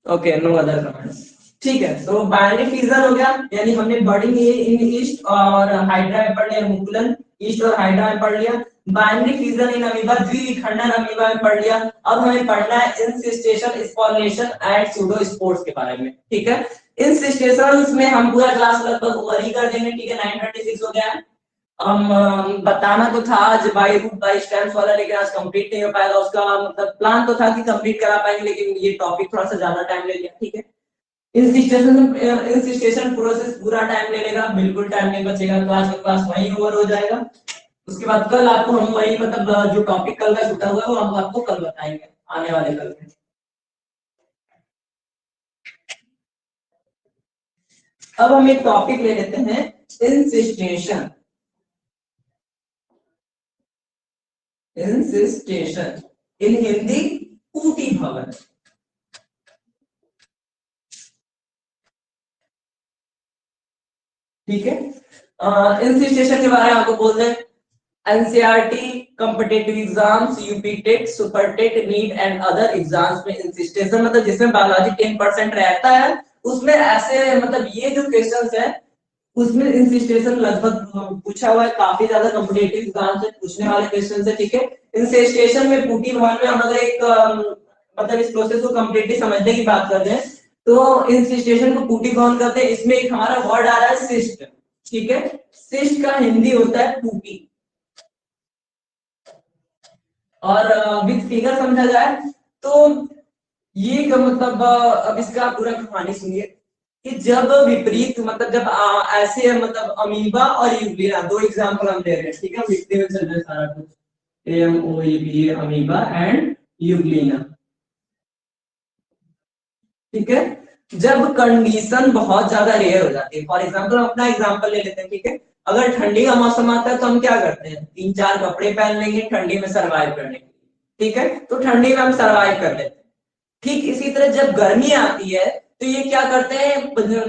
ओके, नो अदर कमेंट्स। ठीक है, तो बाइनरी फिजन हो गया, यानी हमने बडिंग इन ईस्ट और हाइड्रा में पढ़ लिया, मुकुलन ईस्ट और हाइड्रा में पढ़ लिया, बाइनरी फिजन इन अमीबा, द्विविखंडन अमीबा में पढ़ लिया। अब हमें पढ़ना है इंसिस्टेशन, स्पॉलिनेशन एंड सूडोस्पोर्स के बारे में। ठीक है, इंसिस्टेशंस में हम पूरा क्लास लगभग ओवर ही कर देंगे। ठीक है, 9:36 हो गया है। बताना तो था आज बाय रूट बाय स्टैम्प्स वाला, लेकिन आज कंप्लीट नहीं हो पाएगा। उसका मतलब प्लान तो था कि कंप्लीट करा पाएंगे, लेकिन ये टॉपिक थोड़ा सा ज्यादा टाइम ले लिया। ठीक है, इंसिस्टेशन प्रोसेस पूरा टाइम ले लेगा, बिल्कुल टाइम नहीं बचेगा, तो आज का क्लास वहीं ओवर हो जाएगा। उसके बाद कल आपको हम वही मतलब जो टॉपिक कल का छूटा हुआ है वो हम आपको कल बताएंगे, आने वाले कल में। अब हम एक टॉपिक ले लेते हैं इंसिस्टेशन। इंसिस्टेशन इन हिंदी ऊटी भवन। ठीक है, इंसिस्टेशन के बारे में आपको बोल रहे हैं, NCERT competitive exams, UP TET, super TET, NEET and other exams में इंसिस्टेशन मतलब जिसमें बायोलॉजी 10% रहता है, उसमें ऐसे मतलब ये जो क्वेश्चंस है उसमें इंसिस्टेशन लगभग पूछा हुआ है, काफी ज्यादा कॉम्पिटिटिव एग्जाम से पूछने वाले क्वेश्चन है। ठीक है, इंसिस्टेशन में ऊटी भवन में हम अगर एक मतलब इस प्रोसेस को कंप्लीटली समझने की बात करते हैं तो इंसिस्टेशन को ऊटी भवन करते हैं। इसमें एक हमारा वर्ड आ रहा है सिस्ट। ठीक है, सिस्ट का हिंदी होता है टूटी। और विद फिगर समझा जाए तो ये मतलब अब इसका पूरा कहानी सुनिए कि जब विपरीत मतलब जब ऐसे मतलब अमीबा और यूग्लिना दो एग्जांपल हम ले रहे हैं, ठीक है, लिखते हुए चल रहा है सारा कुछ, AMOEBA अमीबा एंड यूग्लिना, ठीक है। जब कंडीशन बहुत ज्यादा रेयर हो जाती है, फॉर एग्जांपल हम अपना एग्जांपल ले लेते हैं, ठीक है, अगर ठंडी का मौसम आता है तो हम क्या करते हैं, 3-4 कपड़े पहन लेंगे ठंडी में सरवाइव करने के लिए, ठीक है, तो ठंडी में हम सरवाइव कर लेते हैं। ठीक इसी तरह जब गर्मी आती है तो ये क्या करते हैं,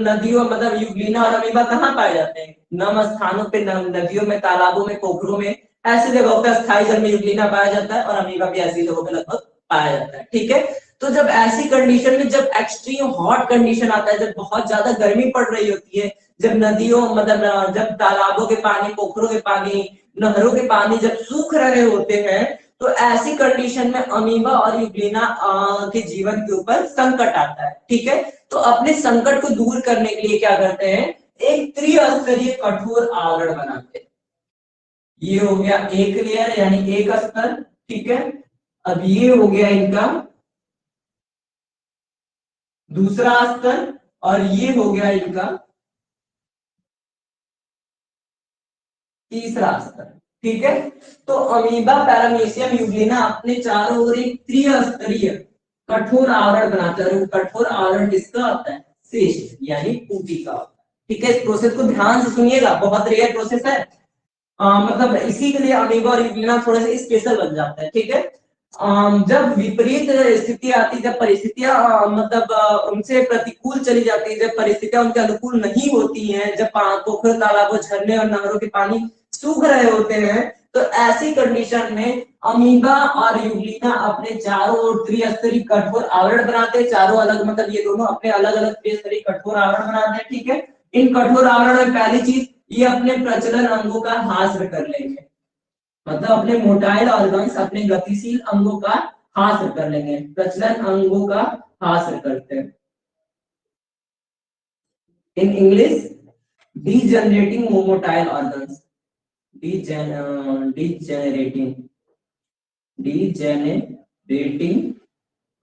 नदियों मतलब यूग्लिना और अमीबा कहाँ पाए जाते हैं, नम स्थानों पे, नदियों में, तालाबों में, पोखरों में, ऐसी जगहों पे अस्थायी जल में यूग्लिना पाया जाता है और अमीबा भी ऐसी जगहों पे लगभग पाया जाता है, ठीक है। तो जब ऐसी कंडीशन में जब एक्सट्रीम हॉट कंडीशन आता है, जब बहुत ज्यादा गर्मी पड़ रही होती है, जब नदियों मतलब जब तालाबों के पानी, पोखरों के पानी, नहरों के पानी जब सूख रहे होते हैं, तो ऐसी कंडीशन में अमीबा और यूग्लिना के जीवन के ऊपर संकट आता है, ठीक है। तो अपने संकट को दूर करने के लिए क्या करते हैं, एक त्रिस्तरीय कठोर आवरण बनाते हैं। ये हो गया एक लेयर यानी एक स्तर, ठीक है। अब ये हो गया इनका दूसरा स्तर और ये हो गया इनका तीसरा स्तर, ठीक है। तो अमीबा, पैरामीशियम, यूग्लिना अपने चारों ओर एक त्रिस्तरीय कठोर आवरण बनाते हैं। और कठोर आवरण किसका होता है, शिस्ट यानी पूटी का होता है, ठीक है। इस प्रोसेस को ध्यान से सुनिएगा, बहुत रेयर प्रोसेस है, मतलब इसी के लिए अमीबा और यूग्लिना थोड़े से स्पेशल बन जाते हैं, ठीक है। जब विपरीत स्थिति आती, जब परिस्थितियां मतलब उनसे प्रतिकूल चली जाती है, जब परिस्थितियां उनके अनुकूल नहीं होती हैं, जब पोखर, तालाबों, झरने और नहरों के पानी सूख रहे होते हैं, तो ऐसी कंडीशन में अमीबा और यूग्लिना अपने चारों ओर त्रिस्तरीय कठोर आवरण बनाते हैं। चारों अलग मतलब ये दोनों अपने अलग अलग त्रिस्तरीय कठोर आवरण बनाते हैं, ठीक है। इन कठोर आवरण में पहली चीज, ये अपने प्रचलन अंगों का हास्य कर लेंगे, मतलब अपने मोटाइल ऑर्गन्स, अपने गतिशील अंगों का हास्य कर लेंगे, प्रचलन अंगों का हास्य करते हैं। In English degenerating motile organs, degenerating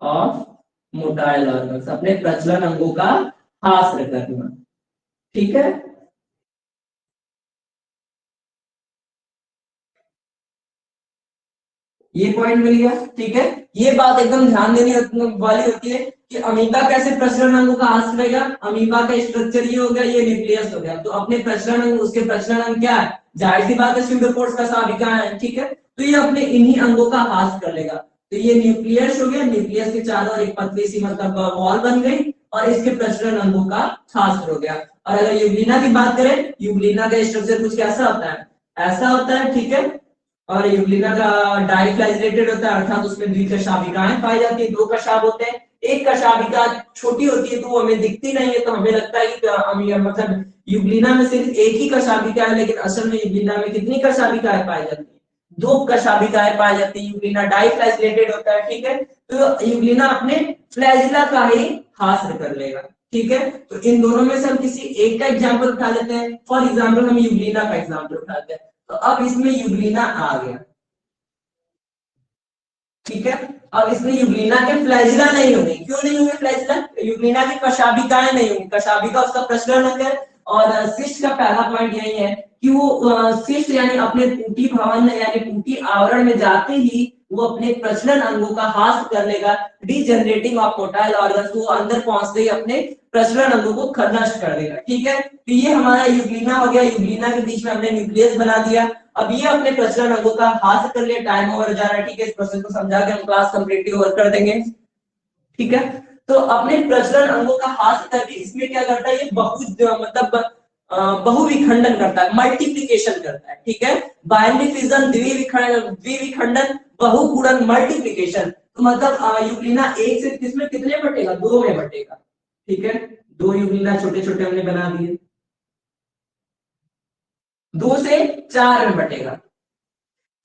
of motile organs, अपने प्रचलन अंगों का हास्य करना, ठीक है। ये पॉइंट मिल गया, ठीक है। ये बात एकदम ध्यान देने वाली होती है कि अमीबा कैसे प्रसरण अंगों का हास्य करेगा। अमीबा का स्ट्रक्चर ये हो गया, ये न्यूक्लियस हो गया, तो अपने प्रसरण अंग, उसके प्रसरण अंग क्या है, जाहिर सी बात है स्यूडोपोड्स का शाखिका है, ठीक है। तो ये अपने इन्हीं अंगों का हास्य कर लेगा। तो ये न्यूक्लियस हो गया, न्यूक्लियस के चारों ओर एक पतली सी मतलब वॉल बन गई और इसके प्रसरण अंगों का हास्य हो गया। और अगर यूग्लिना की बात करें, यूग्लिना का स्ट्रक्चर कुछ कैसा होता है, ऐसा होता है, ठीक है। और यूग्लिना का डाइफ्लैजिलेटेड होता है, अर्थात उसमें द्विकशाभिकाएं पाई जाती है, दो कशाभ होते हैं। एक कशाभिका छोटी होती है तो वो हमें दिखती नहीं है, तो हमें लगता है कि मतलब यूग्लिना में सिर्फ एक ही कशाभिका है, लेकिन असल में यूग्लिना में कितनी कशाभिकाएं पाई जाती है, दो कशाभिकाएं पाई जाती है। यूग्लिना डाइफ्लैजिलेटेड होता है, ठीक है। तो यूग्लिना अपने फ्लैजिला का ही हास्य कर लेगा, ठीक है। तो इन दोनों में से हम किसी एक का एग्जाम्पल उठा लेते हैं, फॉर एग्जाम्पल हम यूग्लिना का एग्जाम्पल उठाते हैं। तो अब इसमें यूग्लिना आ गया, ठीक है। अब इसमें यूग्लिना के फ्लैजिला नहीं होंगे, क्यों नहीं होंगे फ्लैजिला, यूग्लिना की कशाभिकाएं नहीं होंगी, कशाभिका उसका प्रसरण अंग है। और शिष्ट का पहला पॉइंट यही है कि वो शिष्ट यानी अपने पूटी भवन यानी पूटी आवरण में जाते ही वो अपने प्रचलन अंगों का हास्य कर लेगा, डीजनरेटिंग ऑफ मोटाइल ऑर्गन्स, वो अंदर पहुंचते ही अपने प्रचलन अंगों को नष्ट कर देगा, ठीक है। तो ये हमारा यूग्लिना हो गया, यूग्लिना के बीच में हमने न्यूक्लियस बना दिया। अब ये अपने प्रचलन अंगों का हास्य कर लिया, टाइम ओवर जा रहा है, ठीक है। इस प्रोसेस को समझा के हम क्लास कंप्लीटली ओवर कर देंगे, ठीक है। तो अपने प्रचलन अंगों का हास्य करके इसमें क्या करता है, ये मतलब बहुविखंडन करता है, मल्टीप्लिकेशन करता है, ठीक है। बाइनरी फिजन, द्विविखंडन, बहुगुणन, मल्टीप्लिकेशन। तो मतलब यूग्लिना एक से किसमें कितने बटेगा, दो में बटेगा, ठीक है। दो यूग्लिना छोटे छोटे हमने बना दिए, 2 से 4 में बटेगा,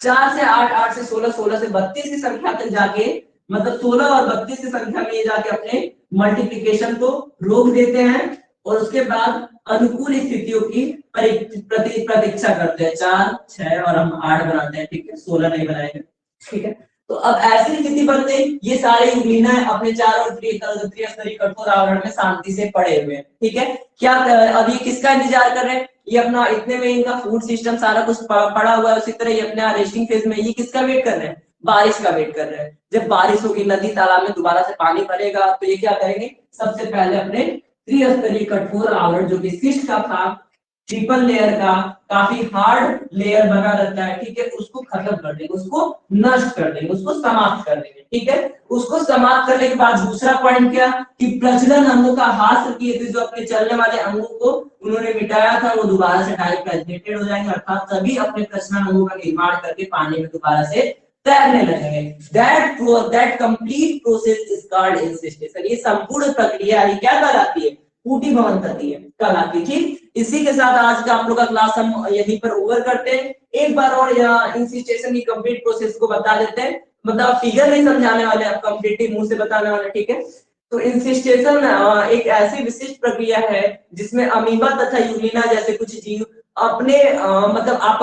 4 से 8, 8 से 16, 16 से 32 की संख्या तक जाके मतलब 16 और 32 की संख्या में ये जाके अपने मल्टीप्लिकेशन को रोक देते हैं और उसके बाद अनुकूल स्थितियों की प्रतीक्षा करते हैं, 4, 6 और हम 8 बनाते हैं, ठीक है, 16 नहीं बनाएंगे, ठीक है। तो अब ऐसी स्थिति बन गई, ये सारे यूग्लिना अपने चारों त्रिस्तरीय कठोर आवरण में शांति से पड़े हुए हैं, ठीक है। क्या अब ये किसका इंतजार कर रहे हैं, ये अपना इतने में इनका फूड सिस्टम सारा कुछ पड़ा हुआ है, उसी तरह ये अपने रेस्टिंग फेज में, ये किसका वेट कर रहे हैं, बारिश का वेट कर रहे हैं। जब बारिश होगी, नदी तालाब में दोबारा से पानी भरेगा, तो ये क्या करेंगे, सबसे पहले अपने त्रिस्तरीय कठोर आवरण जो कि शिस्ट का था, ट्रिपल लेयर का काफी हार्ड लेयर बना रहता है, ठीक है, उसको खत्म कर देंगे, उसको नष्ट कर देंगे, उसको समाप्त कर देंगे, ठीक है। उसको समाप्त करने के बाद दूसरा पॉइंट क्या, कि प्रजनन अंगों का ह्रास किए थे, जो अपने चलने वाले अंगों को उन्होंने मिटाया था, वो दोबारा से डाइप्रेग्नेटेड हो जाएंगे, अर्थात सभी अपने प्रजनन अंगों का निर्माण करके पानी में दोबारा से तैरने लगेंगे। That complete process is called encystation. ये संपूर्ण प्रक्रिया ये क्या कहलाती है, ऊटी भवन करती है, कहलाती है, ठीक। इसी के साथ आज का आप लोग का क्लास हम यहीं पर ओवर करते हैं। एक बार और यहाँ इंसिस्टेशन की कंप्लीट प्रोसेस को बता देते हैं, मतलब फिगर नहीं समझाने वाले, आप कंप्लीटली मुंह से बताने वाले, ठीक है। तो इंसिस्टेशन एक ऐसी विशिष्ट प्रक्रिया है जिसमें अमीबा तथा यूग्लिना जैसे कुछ जीव अपने मतलब आप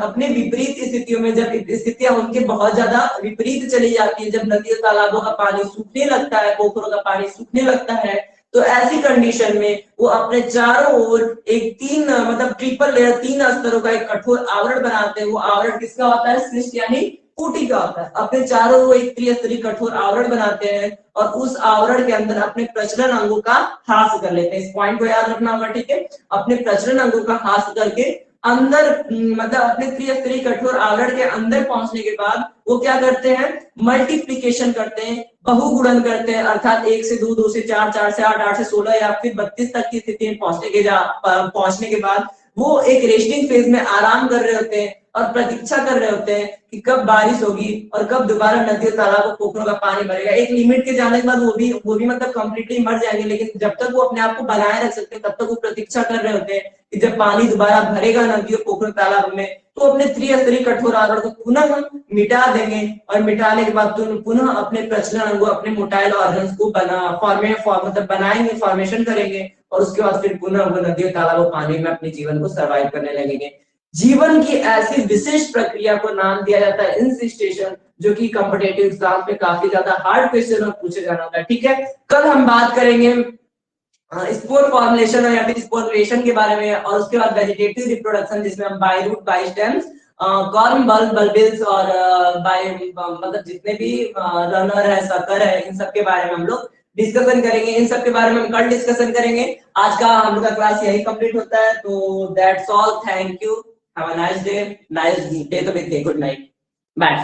अपने विपरीत स्थितियों में, जब स्थितियां उनके बहुत ज्यादा विपरीत चली जाती है, जब नदियों तालाबों का पानी सूखने लगता है, पोखरों का पानी सूखने लगता है, तो ऐसी कंडीशन में वो अपने चारों ओर एक तीन मतलब ट्रिपल लेयर, तीन स्तरों का एक कठोर आवरण बनाते हैं। वो आवरण किसका होता है, शिस्ट यानी ऊटी का होता है। अपने चारों ओर एक त्रिस्तरीय कठोर आवरण बनाते हैं और उस आवरण के अंदर अपने प्रजनन अंगों का ह्रास कर लेते हैं। इस पॉइंट को याद रखना होगा, ठीक है। अपने प्रजनन अंगों का ह्रास करके अंदर मतलब अपने त्रिस्तरीय कठोर आवरण के अंदर पहुंचने के बाद वो क्या करते हैं, मल्टीप्लिकेशन करते हैं, बहुगुणन करते हैं, अर्थात 1 से 2, 2 से 4, 4 से 8, 8 से 16 या फिर 32 तक की स्थिति में पहुंचने के बाद वो एक रेस्टिंग फेज में आराम कर रहे होते हैं और प्रतीक्षा कर रहे होते हैं कि कब बारिश होगी और कब दोबारा नदियों तालाबों पोखरों का पानी भरेगा। एक लिमिट के जाने के बाद वो भी मतलब कंप्लीटली मर जाएंगे, लेकिन जब तक वो अपने आप को बनाए रख सकते हैं तब तक वो प्रतीक्षा कर रहे होते हैं कि जब पानी दोबारा भरेगा नदियों पोखरों तालाब में, तो अपने त्रिस्तरीय कठोर आवरण को पुनः मिटा देंगे और मिटाने के बाद पुनः अपने प्रजनन अंगों, अपने मोटाइल ऑर्गन्स को मतलब बनाएंगे, फॉर्मेशन करेंगे और उसके बाद फिर पुनः वो नदियों तालाबों पानी में अपने जीवन को सर्वाइव करने लगेंगे। जीवन की ऐसी विशिष्ट प्रक्रिया को नाम दिया जाता है इंसिस्टेशन, जो कि कॉम्पिटिटिव एग्जाम में काफी ज्यादा हार्ड क्वेश्चन और पूछे जाना होता है, ठीक है। कल हम बात करेंगे स्पोर फॉर्मुलेशन या फिर स्पोर क्रिएशन के बारे में, और उसके बाद वेजिटेटिव रिप्रोडक्शन जिसमें हम by root, by stems, corm, bulbils और बाय मतलब जितने भी रनर है, सकर है, इन सब के बारे में हम लोग डिस्कशन करेंगे। इन सब के बारे में हम कल डिस्कशन करेंगे। आज का हम लोग का क्लास यही कंप्लीट होता है। तो that's all, thank you, have a nice day, nice day तो गुड नाइट, बाय।